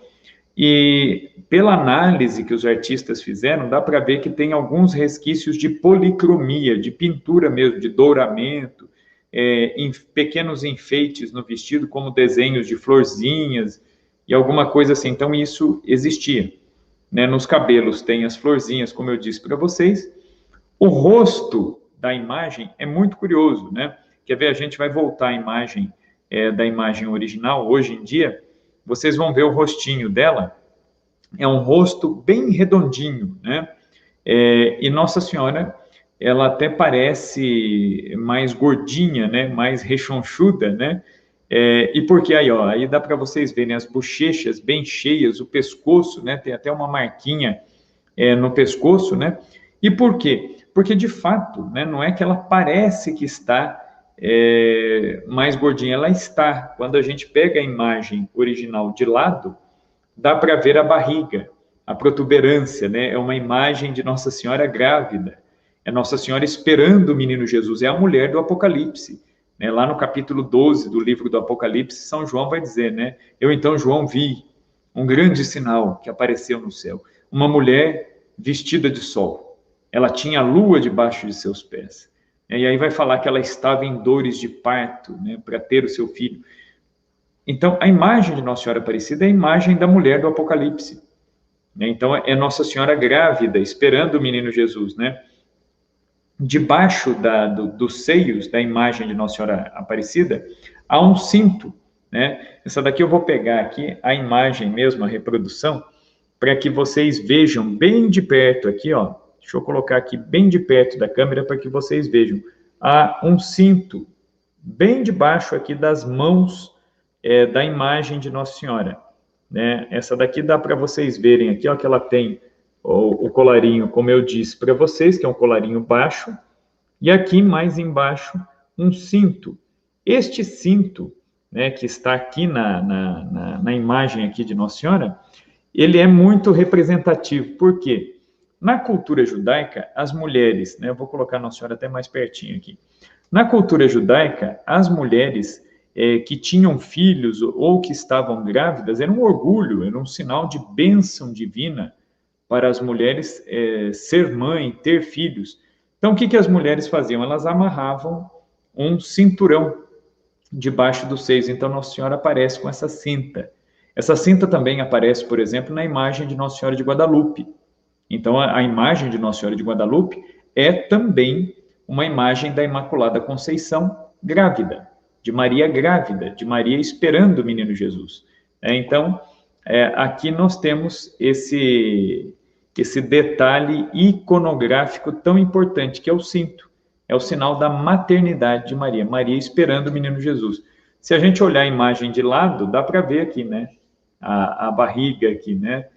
E pela análise que os artistas fizeram, dá para ver que tem alguns resquícios de policromia, de pintura mesmo, de douramento, em pequenos enfeites no vestido, como desenhos de florzinhas e alguma coisa assim. Então, isso existia. Né? Nos cabelos tem as florzinhas, como eu disse para vocês. O rosto da imagem é muito curioso, né? Quer ver? A gente vai voltar à imagem da imagem original. Hoje em dia, vocês vão ver o rostinho dela. É um rosto bem redondinho, né? E Nossa Senhora, ela até parece mais gordinha, né? Mais rechonchuda, né? E porque aí, ó, aí dá para vocês verem as bochechas bem cheias, o pescoço, né? Tem até uma marquinha no pescoço, né? E por quê? Porque, de fato, né, não é que ela parece que está mais gordinha, ela está. Quando a gente pega a imagem original de lado, dá para ver a barriga, a protuberância, né? É uma imagem de Nossa Senhora grávida. É Nossa Senhora esperando o menino Jesus, é a mulher do Apocalipse. Né? Lá no capítulo 12 do livro do Apocalipse, São João vai dizer, né? Eu então, João, vi um grande sinal que apareceu no céu. Uma mulher vestida de sol. Ela tinha a lua debaixo de seus pés. E aí vai falar que ela estava em dores de parto, né, para ter o seu filho. Então, a imagem de Nossa Senhora Aparecida é a imagem da mulher do Apocalipse. Né? Então, é Nossa Senhora grávida, esperando o menino Jesus, né? Debaixo dos seios da imagem de Nossa Senhora Aparecida, há um cinto, né? Essa daqui eu vou pegar aqui, a imagem mesmo, a reprodução, para que vocês vejam bem de perto aqui, ó. Deixa eu colocar aqui bem de perto da câmera para que vocês vejam. Há um cinto bem debaixo aqui das mãos da imagem de Nossa Senhora. Né? Essa daqui dá para vocês verem aqui, ó, que ela tem o colarinho, como eu disse para vocês, que é um colarinho baixo, e aqui mais embaixo um cinto. Este cinto, né, que está aqui na imagem aqui de Nossa Senhora, ele é muito representativo. Por quê? Na cultura judaica, as mulheres, né, eu vou colocar Nossa Senhora até mais pertinho aqui. Na cultura judaica, as mulheres que tinham filhos ou que estavam grávidas, era um orgulho, era um sinal de bênção divina para as mulheres ser mãe, ter filhos. Então, o que as mulheres faziam? Elas amarravam um cinturão debaixo dos seios. Então, Nossa Senhora aparece com essa cinta. Essa cinta também aparece, por exemplo, na imagem de Nossa Senhora de Guadalupe. Então, a imagem de Nossa Senhora de Guadalupe é também uma imagem da Imaculada Conceição grávida, de Maria grávida, de Maria esperando o menino Jesus. Então, aqui nós temos esse detalhe iconográfico tão importante, que é o cinto. É o sinal da maternidade de Maria, Maria esperando o menino Jesus. Se a gente olhar a imagem de lado, dá para ver aqui, né? A barriga aqui, né?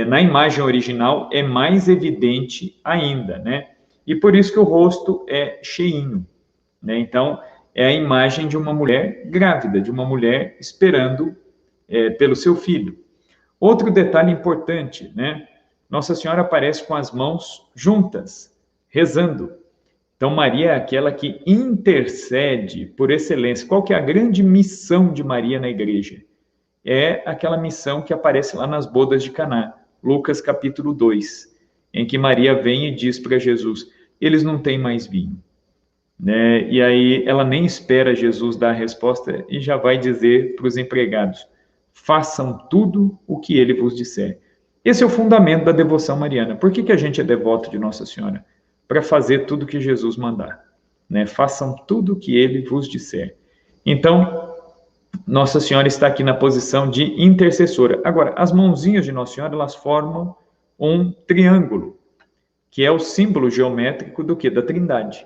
Na imagem original é mais evidente ainda, né? E por isso que o rosto é cheinho, né? Então, é a imagem de uma mulher grávida, de uma mulher esperando pelo seu filho. Outro detalhe importante, né? Nossa Senhora aparece com as mãos juntas, rezando. Então, Maria é aquela que intercede por excelência. Qual que é a grande missão de Maria na igreja? É aquela missão que aparece lá nas bodas de Caná, Lucas capítulo 2, em que Maria vem e diz para Jesus, eles não têm mais vinho. Né? E aí ela nem espera Jesus dar a resposta e já vai dizer para os empregados, façam tudo o que ele vos disser. Esse é o fundamento da devoção mariana. Por que a gente é devoto de Nossa Senhora? Para fazer tudo o que Jesus mandar. Né? Façam tudo o que ele vos disser. Então, Nossa Senhora está aqui na posição de intercessora. Agora, as mãozinhas de Nossa Senhora, elas formam um triângulo, que é o símbolo geométrico do quê? Da Trindade.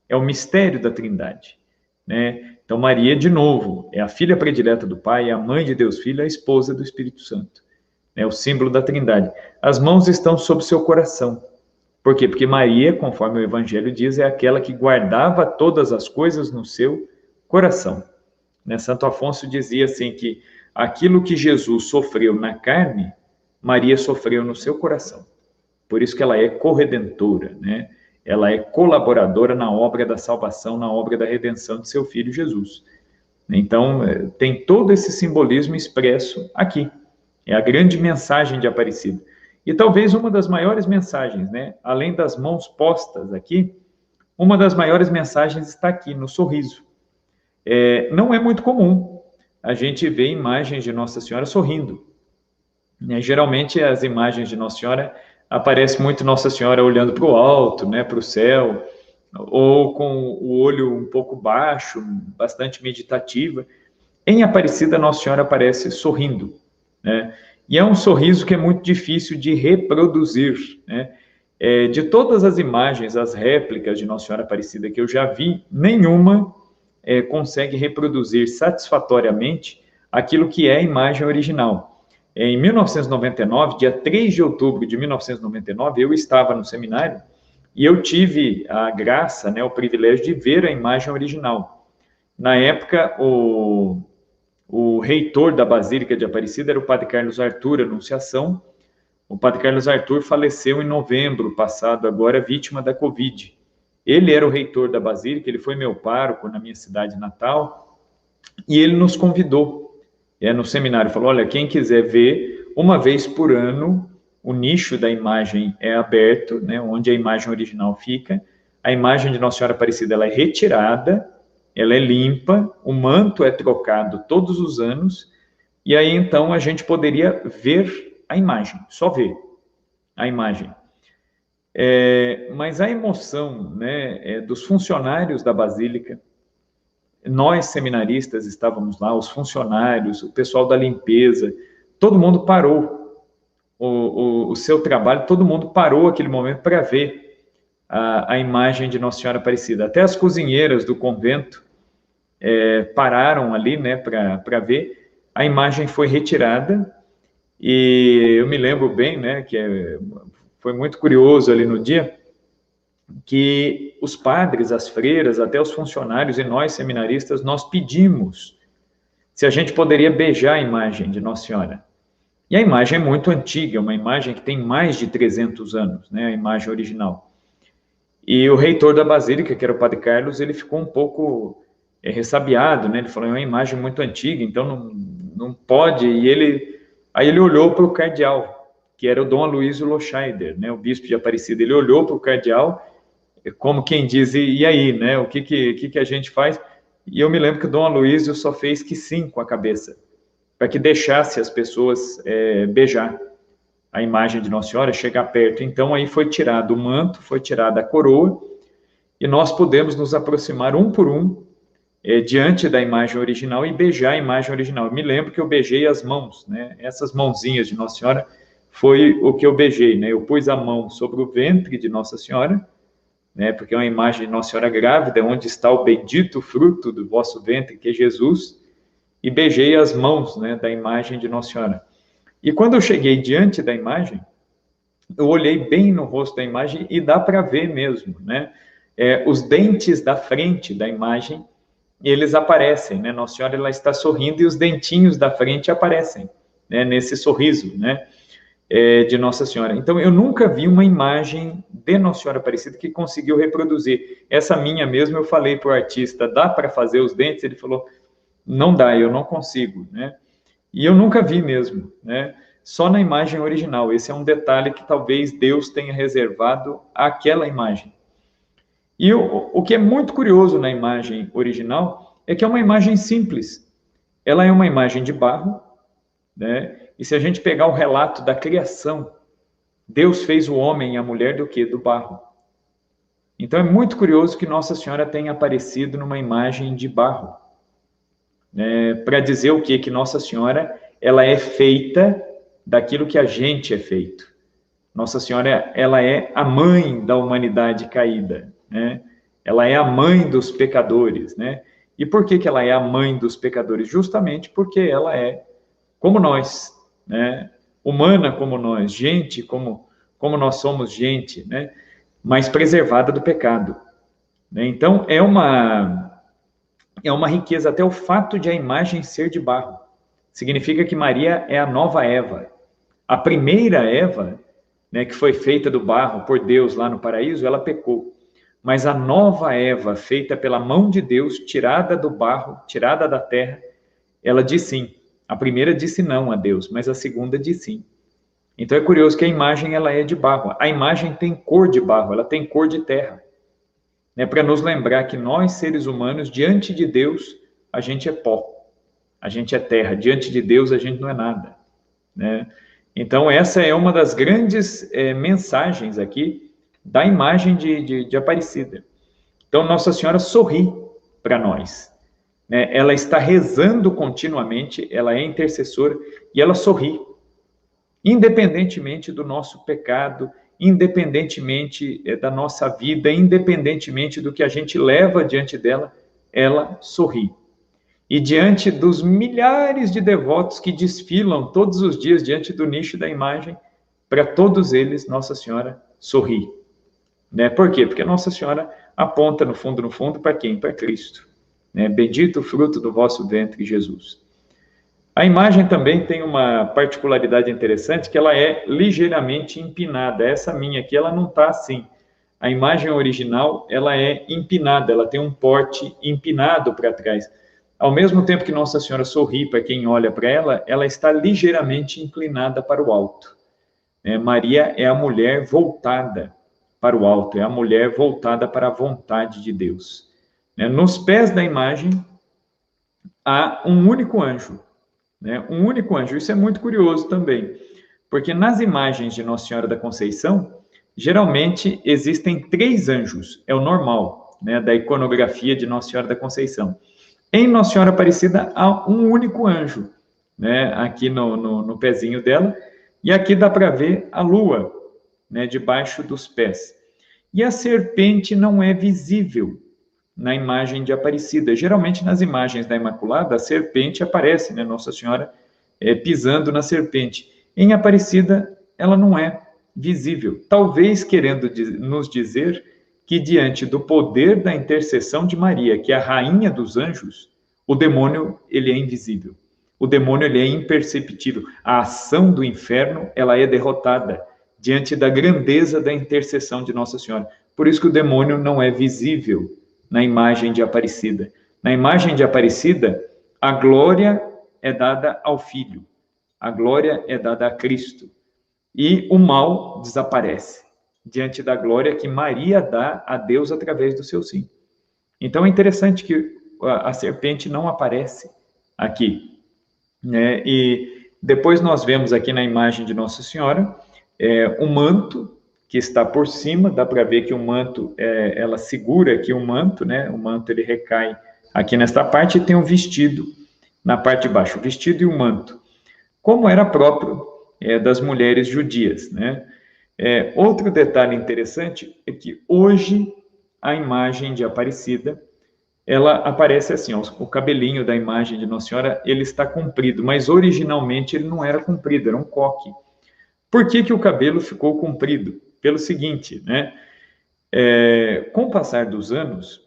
É o mistério da Trindade. Né? Então, Maria, de novo, é a filha predileta do Pai, é a mãe de Deus Filho, a esposa do Espírito Santo. É o símbolo da Trindade. As mãos estão sob seu coração. Por quê? Porque Maria, conforme o Evangelho diz, é aquela que guardava todas as coisas no seu coração. Né? Santo Afonso dizia assim que aquilo que Jesus sofreu na carne, Maria sofreu no seu coração. Por isso que ela é corredentora, né? Ela é colaboradora na obra da salvação, na obra da redenção de seu filho Jesus. Então, tem todo esse simbolismo expresso aqui. É a grande mensagem de Aparecida. E talvez uma das maiores mensagens, né? Além das mãos postas aqui, uma das maiores mensagens está aqui, no sorriso. Não é muito comum a gente ver imagens de Nossa Senhora sorrindo. Geralmente, as imagens de Nossa Senhora aparecem muito Nossa Senhora olhando para o alto, né, para o céu, ou com o olho um pouco baixo, bastante meditativa. Em Aparecida, Nossa Senhora aparece sorrindo, né? E é um sorriso que é muito difícil de reproduzir, né? De todas as imagens, as réplicas de Nossa Senhora Aparecida que eu já vi, nenhuma consegue reproduzir satisfatoriamente aquilo que é a imagem original. Em 1999, dia 3 de outubro de 1999, eu estava no seminário e eu tive a graça, né, o privilégio de ver a imagem original. Na época, o reitor da Basílica de Aparecida era o padre Carlos Arthur, Anunciação. O padre Carlos Arthur faleceu em novembro passado, agora vítima da Covid. Ele era o reitor da Basílica, ele foi meu pároco na minha cidade natal, e ele nos convidou no seminário, falou, olha, quem quiser ver, uma vez por ano, o nicho da imagem é aberto, né, onde a imagem original fica, a imagem de Nossa Senhora Aparecida ela é retirada, ela é limpa, o manto é trocado todos os anos, e aí então a gente poderia ver a imagem, só ver a imagem. Mas a emoção, né, dos funcionários da Basílica, nós seminaristas estávamos lá, os funcionários, o pessoal da limpeza, todo mundo parou o seu trabalho, todo mundo parou aquele momento para ver a imagem de Nossa Senhora Aparecida. Até as cozinheiras do convento pararam ali, né, para ver. A imagem foi retirada e eu me lembro bem, né, que foi muito curioso ali no dia, que os padres, as freiras, até os funcionários e nós seminaristas, nós pedimos se a gente poderia beijar a imagem de Nossa Senhora. E a imagem é muito antiga, uma imagem que tem mais de 300 anos, né, a imagem original. E o reitor da Basílica, que era o padre Carlos, ele ficou um pouco ressabiado, né, ele falou, é uma imagem muito antiga, então não pode, aí ele olhou para o cardeal, que era o Dom Aloysio Loscheider, né, o bispo de Aparecida, ele olhou para o cardeal, como quem diz, e aí, né, o que a gente faz? E eu me lembro que o Dom Aloysio só fez que sim com a cabeça, para que deixasse as pessoas beijar a imagem de Nossa Senhora, chegar perto. Então aí foi tirado o manto, foi tirada a coroa, e nós pudemos nos aproximar um por um, diante da imagem original e beijar a imagem original. Eu me lembro que eu beijei as mãos, né, essas mãozinhas de Nossa Senhora, foi o que eu beijei, né, eu pus a mão sobre o ventre de Nossa Senhora, né, porque é uma imagem de Nossa Senhora grávida, onde está o bendito fruto do vosso ventre, que é Jesus, e beijei as mãos, né, da imagem de Nossa Senhora. E quando eu cheguei diante da imagem, eu olhei bem no rosto da imagem e dá para ver mesmo, né, os dentes da frente da imagem, eles aparecem, né, Nossa Senhora ela está sorrindo e os dentinhos da frente aparecem, né, nesse sorriso, né, de Nossa Senhora. Então, eu nunca vi uma imagem de Nossa Senhora Aparecida que conseguiu reproduzir. Essa minha mesmo, eu falei para o artista, dá para fazer os dentes? Ele falou, não dá, eu não consigo, né? E eu nunca vi mesmo, né? Só na imagem original. Esse é um detalhe que talvez Deus tenha reservado àquela imagem. E o que é muito curioso na imagem original é que é uma imagem simples. Ela é uma imagem de barro, né? E se a gente pegar o relato da criação, Deus fez o homem e a mulher do quê? Do barro. Então é muito curioso que Nossa Senhora tenha aparecido numa imagem de barro, né? Para dizer o quê? Que Nossa Senhora ela é feita daquilo que a gente é feito. Nossa Senhora ela é a mãe da humanidade caída, né? Ela é a mãe dos pecadores, né? E por que ela é a mãe dos pecadores? Justamente porque ela é como nós, né? Humana como nós, gente como nós somos gente, né? Mas preservada do pecado, né? Então é uma riqueza até o fato de a imagem ser de barro. significa que Maria é a nova Eva. A primeira Eva, né, que foi feita do barro por Deus lá no paraíso, ela pecou. Mas a nova Eva, feita pela mão de Deus, tirada do barro, tirada da terra, ela diz sim. A primeira disse não a Deus, mas a segunda diz sim. Então é curioso que a imagem ela é de barro. A imagem tem cor de barro, ela tem cor de terra. É para nos lembrar que nós, seres humanos, diante de Deus, a gente é pó, a gente é terra. Diante de Deus, a gente não é nada, né? Então, essa é uma das grandes mensagens aqui da imagem de Aparecida. Então, Nossa Senhora sorri para nós, né? Ela está rezando continuamente, ela é intercessora e ela sorri, independentemente do nosso pecado, independentemente da nossa vida, independentemente do que a gente leva diante dela, ela sorri. E diante dos milhares de devotos que desfilam todos os dias diante do nicho da imagem, para todos eles, Nossa Senhora sorri. Né? Por quê? Porque Nossa Senhora aponta no fundo, para quem? Para Cristo. Né? Bendito o fruto do vosso ventre, Jesus. A imagem também tem uma particularidade interessante, que ela é ligeiramente empinada. Essa minha aqui, ela não está assim. A imagem original, ela é empinada, ela tem um porte empinado para trás. Ao mesmo tempo que Nossa Senhora sorri para quem olha para ela, ela está ligeiramente inclinada para o alto. Maria é a mulher voltada para o alto, é a mulher voltada para a vontade de Deus. Nos pés da imagem, há um único anjo. Um único anjo. Isso é muito curioso também, porque nas imagens de Nossa Senhora da Conceição, geralmente existem 3 anjos, é o normal, da iconografia de Nossa Senhora da Conceição. Em Nossa Senhora Aparecida, há um único anjo, aqui no pezinho dela, e aqui dá para ver a lua, debaixo dos pés. E a serpente não é visível na imagem de Aparecida. Geralmente, nas imagens da Imaculada, a serpente aparece, Nossa Senhora pisando na serpente. Em Aparecida, ela não é visível. Talvez querendo nos dizer que, diante do poder da intercessão de Maria, que é a rainha dos anjos, o demônio, ele é invisível. O demônio, ele é imperceptível. A ação do inferno, ela é derrotada diante da grandeza da intercessão de Nossa Senhora. Por isso que o demônio não é visível na imagem de Aparecida. Na imagem de Aparecida, a glória é dada ao Filho, a glória é dada a Cristo, e o mal desaparece diante da glória que Maria dá a Deus através do seu sim. Então é interessante que a serpente não aparece aqui, e depois nós vemos aqui na imagem de Nossa Senhora um manto que está por cima, dá para ver que o manto, ela segura aqui o manto, o manto ele recai aqui nesta parte, e tem um vestido na parte de baixo, o vestido e o manto, como era próprio das mulheres judias, outro detalhe interessante é que hoje a imagem de Aparecida, ela aparece assim, o cabelinho da imagem de Nossa Senhora, ele está comprido, mas originalmente ele não era comprido, era um coque. Por que o cabelo ficou comprido? Pelo seguinte, com o passar dos anos,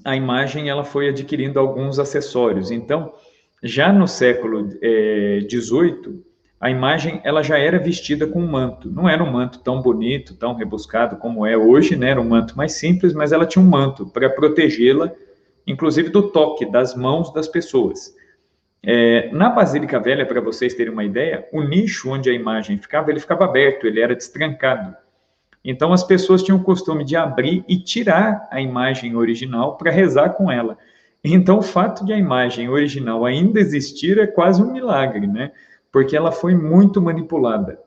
a imagem ela foi adquirindo alguns acessórios. Então, já no século XVIII, a imagem ela já era vestida com um manto. Não era um manto tão bonito, tão rebuscado como é hoje, era um manto mais simples, mas ela tinha um manto para protegê-la, inclusive do toque das mãos das pessoas. Na Basílica Velha, para vocês terem uma ideia, o nicho onde a imagem ficava, ele ficava aberto, ele era destrancado. Então, as pessoas tinham o costume de abrir e tirar a imagem original para rezar com ela. Então, o fato de a imagem original ainda existir é quase um milagre, porque ela foi muito manipulada.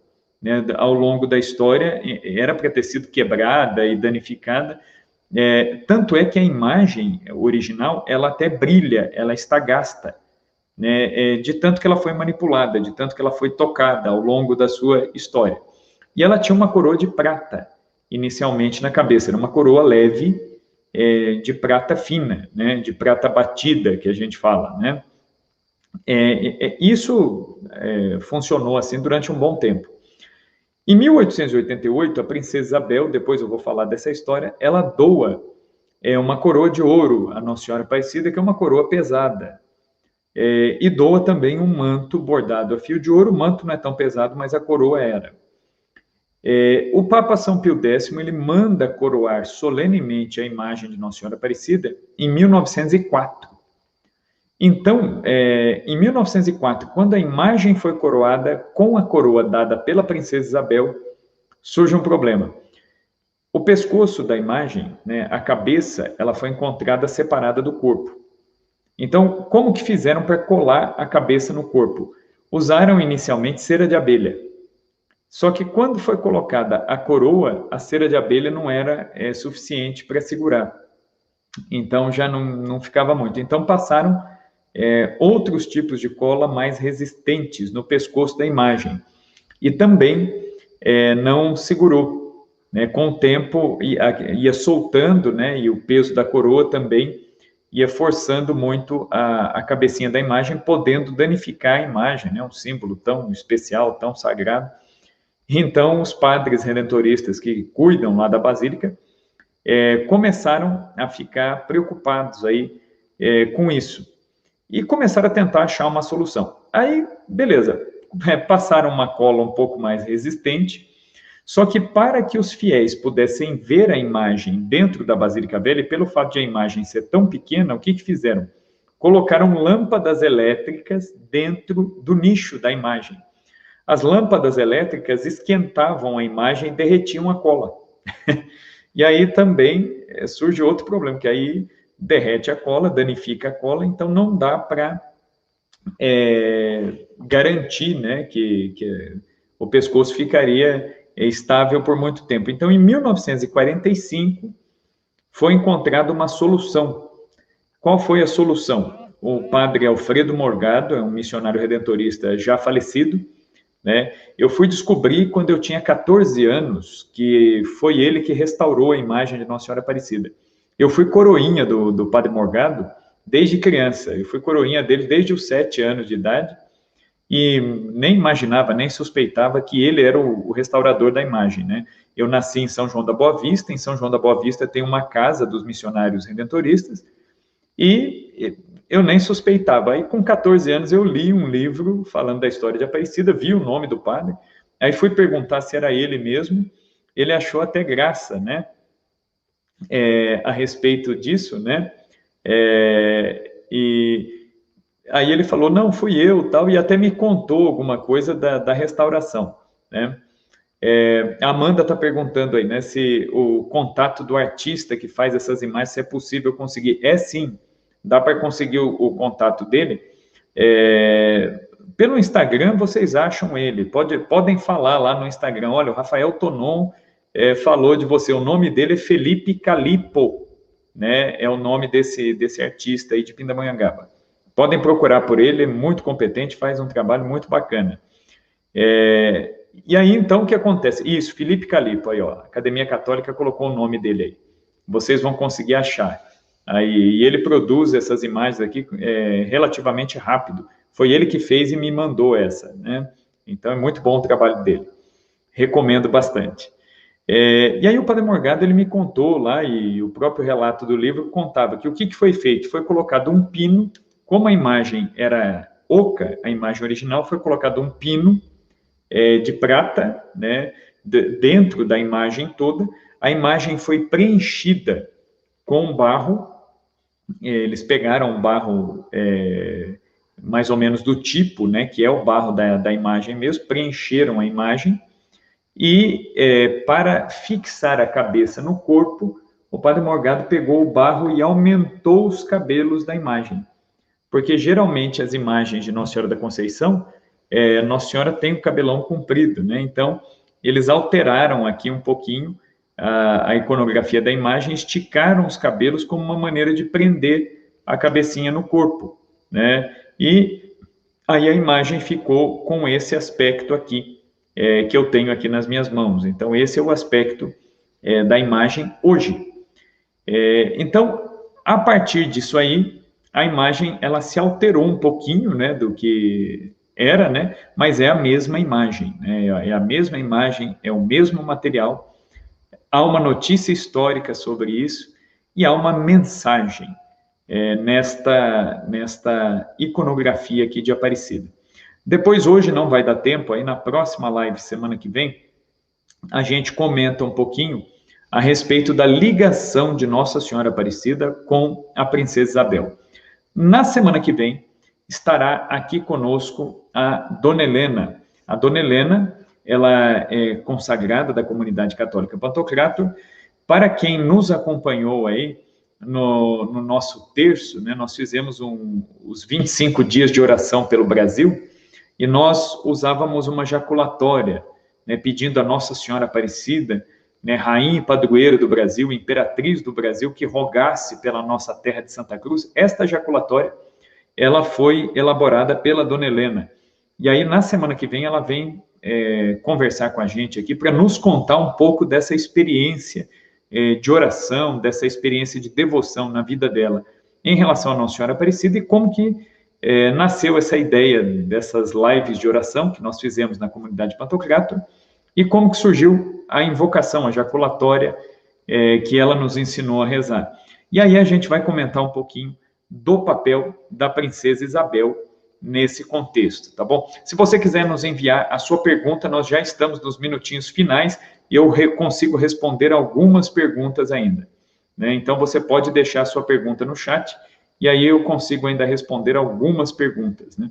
Ao longo da história, era para ter sido quebrada e danificada. Tanto é que a imagem original, ela até brilha, ela está gasta. De tanto que ela foi manipulada, de tanto que ela foi tocada ao longo da sua história. E ela tinha uma coroa de prata, inicialmente na cabeça, era uma coroa leve, de prata fina, de prata batida, que a gente fala, Isso funcionou assim durante um bom tempo. Em 1888, a princesa Isabel, depois eu vou falar dessa história, ela doa uma coroa de ouro à Nossa Senhora Aparecida, que é uma coroa pesada. e doa também um manto bordado a fio de ouro. O manto não é tão pesado, mas a coroa era. O Papa São Pio X, ele manda coroar solenemente a imagem de Nossa Senhora Aparecida em 1904. Então, em 1904, quando a imagem foi coroada, com a coroa dada pela princesa Isabel, surge um problema. O pescoço da imagem, né, a cabeça, ela foi encontrada separada do corpo. Então, como que fizeram para colar a cabeça no corpo? Usaram inicialmente cera de abelha. Só que quando foi colocada a coroa, a cera de abelha não era suficiente para segurar. Então, já não ficava muito. Então, passaram outros tipos de cola mais resistentes no pescoço da imagem. E também não segurou. Né? Com o tempo, ia soltando, né? E o peso da coroa também ia forçando muito a cabecinha da imagem, podendo danificar a imagem, né? Um símbolo tão especial, tão sagrado. Então, os padres redentoristas que cuidam lá da Basílica começaram a ficar preocupados aí com isso e começaram a tentar achar uma solução. Aí, beleza, passaram uma cola um pouco mais resistente, só que para que os fiéis pudessem ver a imagem dentro da Basílica Velha, e pelo fato de a imagem ser tão pequena, o que fizeram? Colocaram lâmpadas elétricas dentro do nicho da imagem. As lâmpadas elétricas esquentavam a imagem e derretiam a cola. E aí também surge outro problema, que aí derrete a cola, danifica a cola, então não dá para garantir, né, que o pescoço ficaria estável por muito tempo. Então, em 1945, foi encontrada uma solução. Qual foi a solução? O padre Alfredo Morgado, é um missionário redentorista já falecido, né? Eu fui descobrir quando eu tinha 14 anos que foi ele que restaurou a imagem de Nossa Senhora Aparecida. Eu fui coroinha do Padre Morgado desde criança. Eu fui coroinha dele desde os 7 anos de idade e nem imaginava, nem suspeitava que ele era o restaurador da imagem, né? Eu nasci em São João da Boa Vista. Em São João da Boa Vista tem uma casa dos missionários redentoristas e eu nem suspeitava. Aí, com 14 anos, eu li um livro falando da história de Aparecida, vi o nome do padre, aí fui perguntar se era ele mesmo, ele achou até graça, né, a respeito disso, né, e aí ele falou, não, fui eu, tal, e até me contou alguma coisa da restauração, né. A Amanda está perguntando aí, né, se o contato do artista que faz essas imagens, se é possível conseguir. Sim, dá para conseguir o contato dele. Pelo Instagram, vocês acham ele. Podem falar lá no Instagram. Olha, o Rafael Tonon falou de você. O nome dele é Felipe Calipo, né? É o nome desse artista aí de Pindamonhangaba. Podem procurar por ele, é muito competente, faz um trabalho muito bacana. E aí, então, o que acontece? Isso, Felipe Calipo, aí, ó, a Academia Católica colocou o nome dele aí. Vocês vão conseguir achar. Aí, e ele produz essas imagens aqui relativamente rápido. Foi ele que fez e me mandou essa, né? Então, é muito bom o trabalho dele. Recomendo bastante. E aí, o Padre Morgado, ele me contou lá, e o próprio relato do livro contava que o que foi feito? Foi colocado um pino, como a imagem era oca, a imagem original, foi colocado um pino de prata, né, dentro da imagem toda. A imagem foi preenchida com barro. Eles pegaram um barro mais ou menos do tipo, né, que é o barro da imagem mesmo, preencheram a imagem e para fixar a cabeça no corpo, o Padre Morgado pegou o barro e aumentou os cabelos da imagem, porque geralmente as imagens de Nossa Senhora da Conceição, Nossa Senhora tem o cabelão comprido, né? Então, eles alteraram aqui um pouquinho a iconografia da imagem, esticaram os cabelos como uma maneira de prender a cabecinha no corpo, né? E aí a imagem ficou com esse aspecto aqui, que eu tenho aqui nas minhas mãos. Então, esse é o aspecto da imagem hoje. Então, a partir disso aí, a imagem ela se alterou um pouquinho, né, do que era, né, mas é a mesma imagem, né, é a mesma imagem, é o mesmo material. Há uma notícia histórica sobre isso e há uma mensagem. nesta iconografia aqui de Aparecida. Depois, hoje não vai dar tempo, aí na próxima live, semana que vem, a gente comenta um pouquinho a respeito da ligação de Nossa Senhora Aparecida com a Princesa Isabel. Na semana que vem, estará aqui conosco a Dona Helena. A Dona Helena, ela é consagrada da comunidade católica Pantocrator. Para quem nos acompanhou aí no nosso terço, né, nós fizemos os 25 dias de oração pelo Brasil, e nós usávamos uma jaculatória, né, pedindo a Nossa Senhora Aparecida, né, rainha e padroeira do Brasil, imperatriz do Brasil, que rogasse pela nossa terra de Santa Cruz. Esta jaculatória, ela foi elaborada pela Dona Helena. E aí, na semana que vem, ela vem conversar com a gente aqui para nos contar um pouco dessa experiência de oração, dessa experiência de devoção na vida dela em relação a Nossa Senhora Aparecida e como que nasceu essa ideia dessas lives de oração que nós fizemos na comunidade Pantocrator e como que surgiu a invocação, a jaculatória que ela nos ensinou a rezar. E aí a gente vai comentar um pouquinho do papel da Princesa Isabel nesse contexto, tá bom? Se você quiser nos enviar a sua pergunta, nós já estamos nos minutinhos finais e eu consigo responder algumas perguntas ainda, né? Então você pode deixar a sua pergunta no chat e aí eu consigo ainda responder algumas perguntas, né?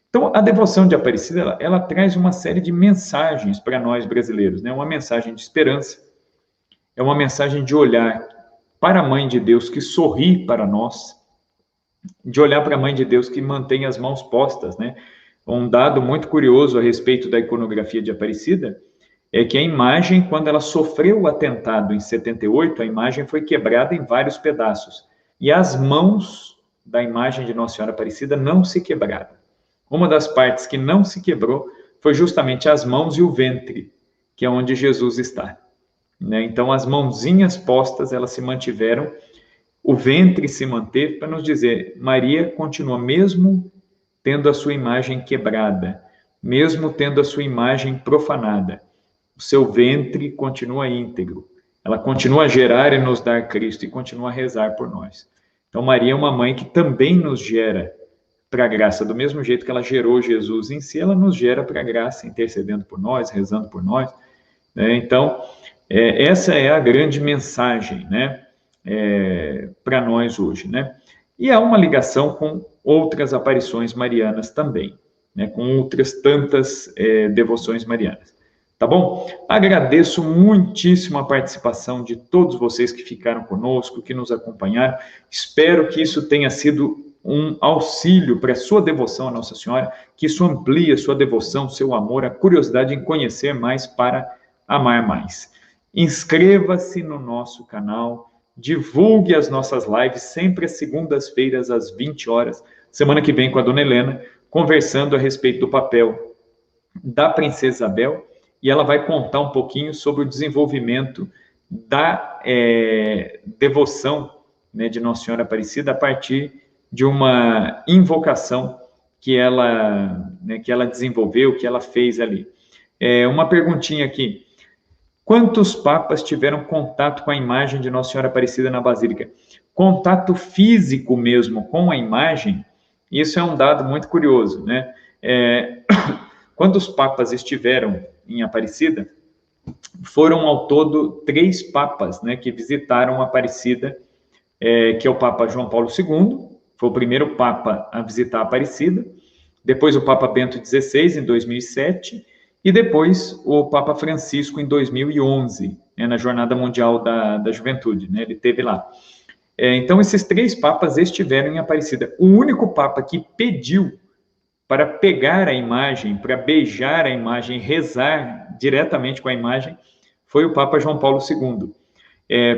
Então, a devoção de Aparecida, ela traz uma série de mensagens para nós brasileiros, né? Uma mensagem de esperança, é uma mensagem de olhar para a Mãe de Deus que sorri para nós, de olhar para a Mãe de Deus que mantém as mãos postas, né? Um dado muito curioso a respeito da iconografia de Aparecida é que a imagem, quando ela sofreu o atentado em 78, a imagem foi quebrada em vários pedaços. E as mãos da imagem de Nossa Senhora Aparecida não se quebraram. Uma das partes que não se quebrou foi justamente as mãos e o ventre, que é onde Jesus está, né? Então, as mãozinhas postas, elas se mantiveram, o ventre se manteve, para nos dizer, Maria continua, mesmo tendo a sua imagem quebrada, mesmo tendo a sua imagem profanada, o seu ventre continua íntegro, ela continua a gerar e nos dar Cristo, e continua a rezar por nós. Então, Maria é uma mãe que também nos gera para a graça, do mesmo jeito que ela gerou Jesus em si, ela nos gera para a graça, intercedendo por nós, rezando por nós, né? Então, essa é a grande mensagem, né, para nós hoje, né? E há uma ligação com outras aparições marianas também, né, com outras tantas devoções marianas. Tá bom? Agradeço muitíssimo a participação de todos vocês que ficaram conosco, que nos acompanharam. Espero que isso tenha sido um auxílio para a sua devoção a Nossa Senhora, que isso amplie a sua devoção, seu amor, a curiosidade em conhecer mais para amar mais. Inscreva-se no nosso canal, divulgue as nossas lives, sempre às segundas-feiras, às 20 horas. Semana que vem com a Dona Helena, conversando a respeito do papel da Princesa Isabel, e ela vai contar um pouquinho sobre o desenvolvimento da devoção, né, de Nossa Senhora Aparecida a partir de uma invocação que ela desenvolveu, que ela fez ali. Uma perguntinha aqui. Quantos papas tiveram contato com a imagem de Nossa Senhora Aparecida na Basílica? Contato físico mesmo com a imagem, isso é um dado muito curioso, né? Quando os papas estiveram em Aparecida, foram ao todo 3 papas, né, que visitaram Aparecida, que é o Papa João Paulo II, foi o primeiro papa a visitar Aparecida, depois o Papa Bento XVI, em 2007, e depois o Papa Francisco, em 2011, na Jornada Mundial da Juventude, né, ele esteve lá. Então, esses 3 papas estiveram em Aparecida. O único papa que pediu para pegar a imagem, para beijar a imagem, rezar diretamente com a imagem, foi o Papa João Paulo II.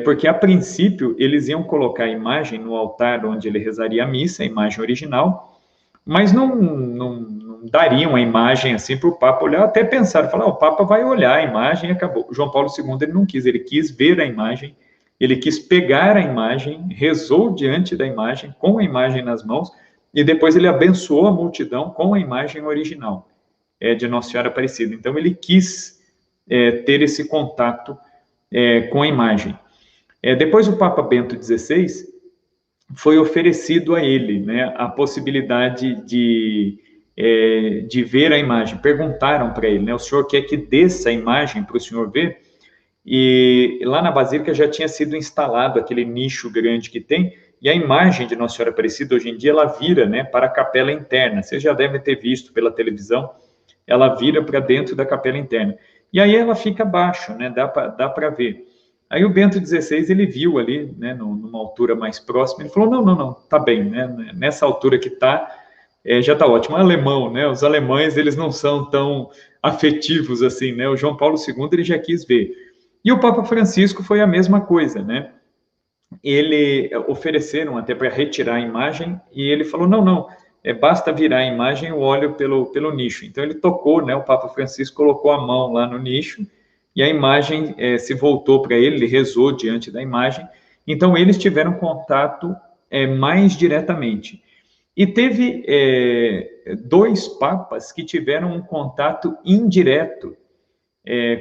Porque, a princípio, eles iam colocar a imagem no altar onde ele rezaria a missa, a imagem original, mas não dariam a imagem assim para o Papa olhar, até pensaram, falaram, o Papa vai olhar a imagem e acabou. João Paulo II ele não quis, ele quis ver a imagem, ele quis pegar a imagem, rezou diante da imagem, com a imagem nas mãos, e depois ele abençoou a multidão com a imagem original de Nossa Senhora Aparecida. Então, ele quis ter esse contato com a imagem. Depois, o Papa Bento XVI, foi oferecido a ele, né, a possibilidade de ver a imagem. Perguntaram para ele, né, o senhor quer que desça a imagem para o senhor ver? E lá na Basílica já tinha sido instalado aquele nicho grande que tem, e a imagem de Nossa Senhora Aparecida, hoje em dia, ela vira, né, para a capela interna. Você já deve ter visto pela televisão, ela vira para dentro da capela interna. E aí ela fica abaixo, né, dá para ver. Aí o Bento XVI, ele viu ali, né, numa altura mais próxima, ele falou, não, tá bem, né, nessa altura que está, já está ótimo. Alemão, né, os alemães, eles não são tão afetivos assim, né, o João Paulo II, ele já quis ver. E o Papa Francisco foi a mesma coisa, né, ele ofereceram até para retirar a imagem, e ele falou, não, basta virar a imagem, eu olho pelo nicho. Então ele tocou, né, o Papa Francisco colocou a mão lá no nicho, e a imagem se voltou para ele, ele rezou diante da imagem, então eles tiveram contato mais diretamente. E teve 2 papas que tiveram um contato indireto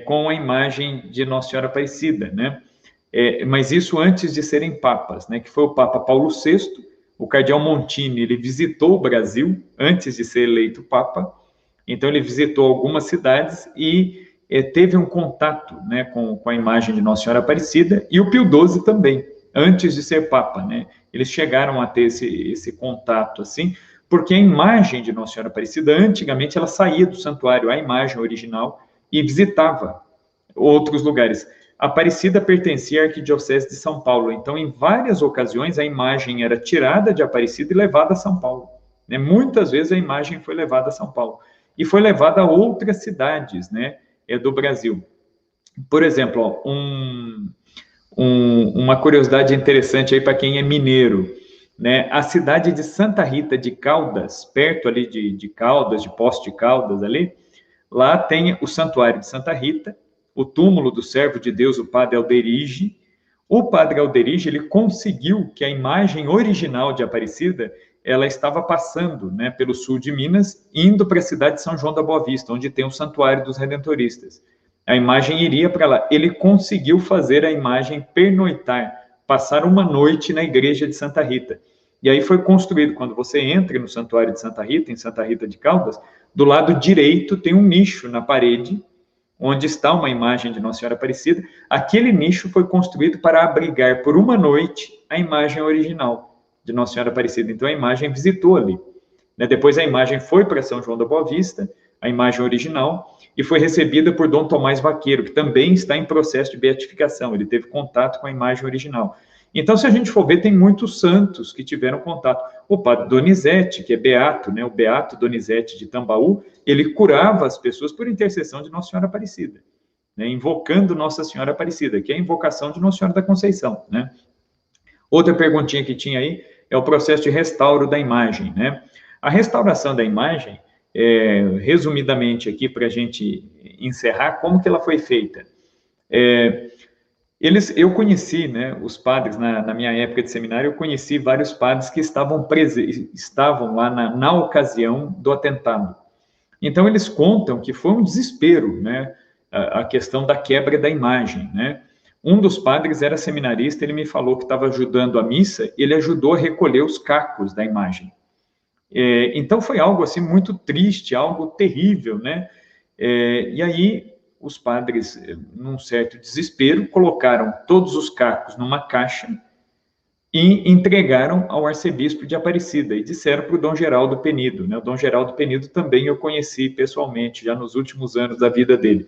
com a imagem de Nossa Senhora Aparecida, né? Mas isso antes de serem papas, né? Que foi o Papa Paulo VI, o cardeal Montini, ele visitou o Brasil antes de ser eleito papa, então ele visitou algumas cidades e teve um contato, né, com a imagem de Nossa Senhora Aparecida, e o Pio XII também, antes de ser papa, né? Eles chegaram a ter esse contato, assim, porque a imagem de Nossa Senhora Aparecida, antigamente, ela saía do santuário, a imagem original, e visitava outros lugares. Aparecida pertencia à Arquidiocese de São Paulo, então, em várias ocasiões, a imagem era tirada de Aparecida e levada a São Paulo. Né? Muitas vezes a imagem foi levada a São Paulo. E foi levada a outras cidades, né, do Brasil. Por exemplo, ó, uma curiosidade interessante aí para quem é mineiro, né? A cidade de Santa Rita de Caldas, perto ali de Caldas, de Poços de Caldas ali, lá tem o Santuário de Santa Rita, o túmulo do servo de Deus, o padre Alderige. O padre Alderige, ele conseguiu que a imagem original de Aparecida, ela estava passando, né, pelo sul de Minas, indo para a cidade de São João da Boa Vista, onde tem o Santuário dos Redentoristas. A imagem iria para lá. Ele conseguiu fazer a imagem pernoitar, passar uma noite na igreja de Santa Rita. E aí foi construído, quando você entra no Santuário de Santa Rita, em Santa Rita de Caldas, do lado direito tem um nicho na parede, onde está uma imagem de Nossa Senhora Aparecida. Aquele nicho foi construído para abrigar por uma noite a imagem original de Nossa Senhora Aparecida. Então a imagem visitou ali. Depois a imagem foi para São João da Boa Vista, a imagem original, e foi recebida por Dom Tomás Vaqueiro, que também está em processo de beatificação. Ele teve contato com a imagem original. Então, se a gente for ver, tem muitos santos que tiveram contato. O padre Donizete, que é beato, né, o beato Donizete de Tambaú, ele curava as pessoas por intercessão de Nossa Senhora Aparecida, né, invocando Nossa Senhora Aparecida, que é a invocação de Nossa Senhora da Conceição, né? Outra perguntinha que tinha aí é o processo de restauro da imagem, né? A restauração da imagem, resumidamente aqui, para a gente encerrar, como que ela foi feita? Eu conheci, né, os padres, na minha época de seminário, eu conheci vários padres que estavam lá na ocasião do atentado. Então, eles contam que foi um desespero, né, a questão da quebra da imagem, né? Um dos padres era seminarista, ele me falou que estava ajudando a missa, ele ajudou a recolher os cacos da imagem. Então, foi algo assim muito triste, algo terrível, né? E aí, os padres, num certo desespero, colocaram todos os cacos numa caixa e entregaram ao arcebispo de Aparecida, e disseram para o Dom Geraldo Penido, né? O Dom Geraldo Penido também eu conheci pessoalmente, já nos últimos anos da vida dele.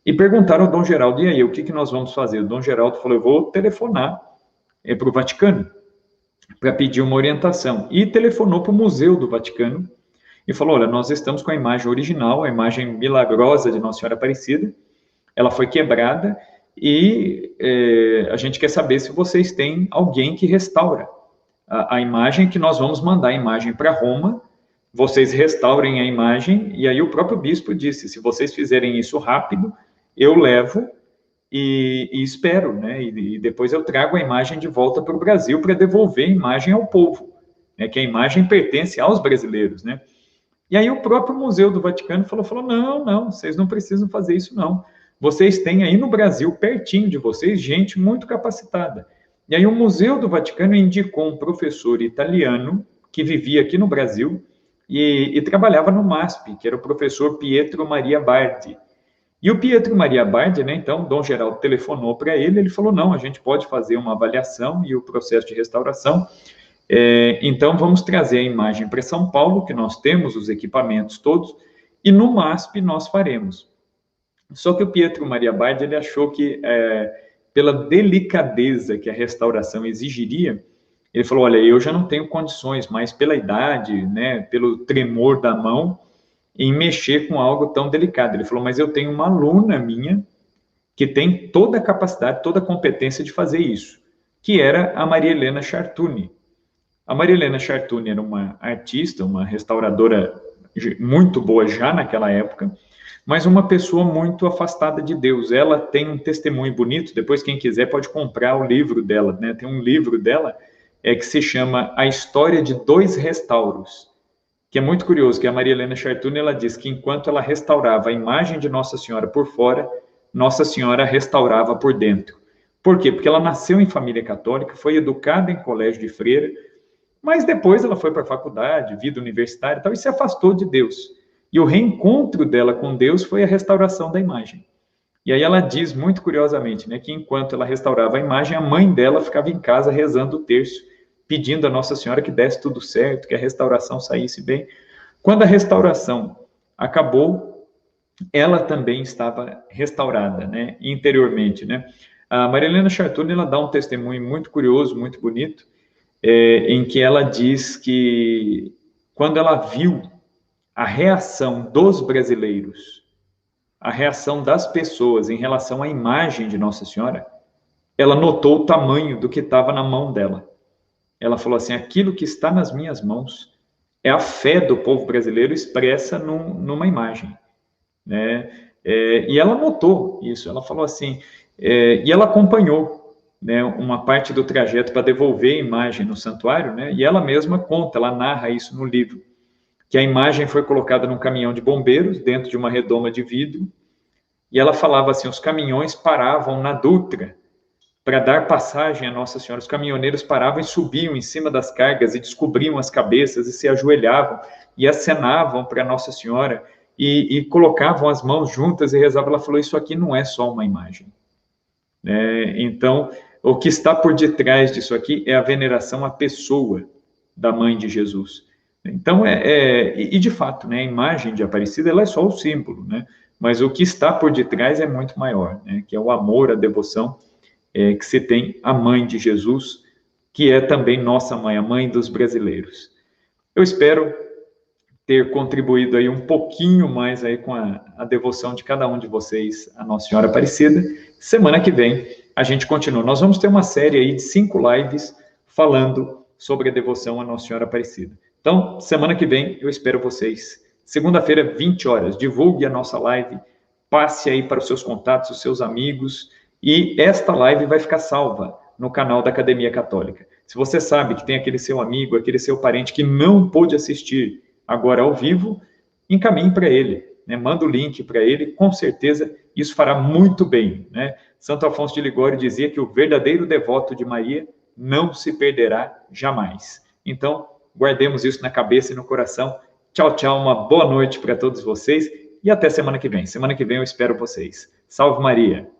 E perguntaram ao Dom Geraldo, e aí, o que nós vamos fazer? O Dom Geraldo falou, eu vou telefonar para o Vaticano, para pedir uma orientação. E telefonou para o Museu do Vaticano, e falou, olha, nós estamos com a imagem original, a imagem milagrosa de Nossa Senhora Aparecida, ela foi quebrada, e a gente quer saber se vocês têm alguém que restaura a imagem, que nós vamos mandar a imagem para Roma, vocês restaurem a imagem, e aí o próprio bispo disse, se vocês fizerem isso rápido, eu levo e espero, né? E depois eu trago a imagem de volta para o Brasil para devolver a imagem ao povo, né? Que a imagem pertence aos brasileiros, né? E aí o próprio Museu do Vaticano falou, não, vocês não precisam fazer isso, não. Vocês têm aí no Brasil, pertinho de vocês, gente muito capacitada. E aí o Museu do Vaticano indicou um professor italiano que vivia aqui no Brasil e trabalhava no MASP, que era o professor Pietro Maria Bardi. E o Pietro Maria Bardi, né, então, Dom Geraldo telefonou para ele, ele falou, não, a gente pode fazer uma avaliação e o processo de restauração, então vamos trazer a imagem para São Paulo, que nós temos os equipamentos todos, e no MASP nós faremos. Só que o Pietro Maria Bardi, ele achou que, pela delicadeza que a restauração exigiria, ele falou, olha, eu já não tenho condições, mas pela idade, né, pelo tremor da mão, em mexer com algo tão delicado. Ele falou, mas eu tenho uma aluna minha que tem toda a capacidade, toda a competência de fazer isso, que era a Maria Helena Chartuni. A Maria Helena Chartuni era uma artista, uma restauradora muito boa já naquela época, mas uma pessoa muito afastada de Deus. Ela tem um testemunho bonito, depois quem quiser pode comprar o livro dela, né? Tem um livro dela que se chama A História de Dois Restauros, que é muito curioso, que a Maria Helena Chartuni, ela diz que enquanto ela restaurava a imagem de Nossa Senhora por fora, Nossa Senhora restaurava por dentro. Por quê? Porque ela nasceu em família católica, foi educada em colégio de freira, mas depois ela foi para a faculdade, vida universitária e tal, e se afastou de Deus. E o reencontro dela com Deus foi a restauração da imagem. E aí ela diz, muito curiosamente, né, que enquanto ela restaurava a imagem, a mãe dela ficava em casa rezando o terço, pedindo a Nossa Senhora que desse tudo certo, que a restauração saísse bem. Quando a restauração acabou, ela também estava restaurada, né, interiormente, né. A Maria Helena Chartuni, ela dá um testemunho muito curioso, muito bonito, em que ela diz que quando ela viu a reação dos brasileiros, a reação das pessoas em relação à imagem de Nossa Senhora, ela notou o tamanho do que estava na mão dela. Ela falou assim, aquilo que está nas minhas mãos é a fé do povo brasileiro expressa numa imagem, né? E ela notou isso, ela falou assim, e ela acompanhou, né, uma parte do trajeto para devolver a imagem no santuário, né? E ela mesma conta, ela narra isso no livro, que a imagem foi colocada num caminhão de bombeiros, dentro de uma redoma de vidro, e ela falava assim, os caminhões paravam na Dutra, para dar passagem a Nossa Senhora, os caminhoneiros paravam e subiam em cima das cargas e descobriam as cabeças e se ajoelhavam e acenavam para Nossa Senhora e colocavam as mãos juntas e rezavam. Ela falou, isso aqui não é só uma imagem. Então, o que está por detrás disso aqui é a veneração à pessoa da Mãe de Jesus. Então, e de fato, né, a imagem de Aparecida ela é só o símbolo, né? Mas o que está por detrás é muito maior, né? Que é o amor, a devoção que se tem à Mãe de Jesus, que é também nossa mãe, a mãe dos brasileiros. Eu espero ter contribuído aí um pouquinho mais aí com a devoção de cada um de vocês à Nossa Senhora Aparecida. Semana que vem a gente continua. Nós vamos ter uma série aí de 5 lives falando sobre a devoção à Nossa Senhora Aparecida. Então, semana que vem eu espero vocês. Segunda-feira, 20 horas. Divulgue a nossa live, passe aí para os seus contatos, os seus amigos, e esta live vai ficar salva no canal da Academia Católica. Se você sabe que tem aquele seu amigo, aquele seu parente que não pôde assistir agora ao vivo, encaminhe para ele, né? Manda o link para ele, com certeza isso fará muito bem, né? Santo Afonso de Ligório dizia que o verdadeiro devoto de Maria não se perderá jamais. Então, guardemos isso na cabeça e no coração. Tchau, tchau, uma boa noite para todos vocês e até semana que vem. Semana que vem eu espero vocês. Salve Maria!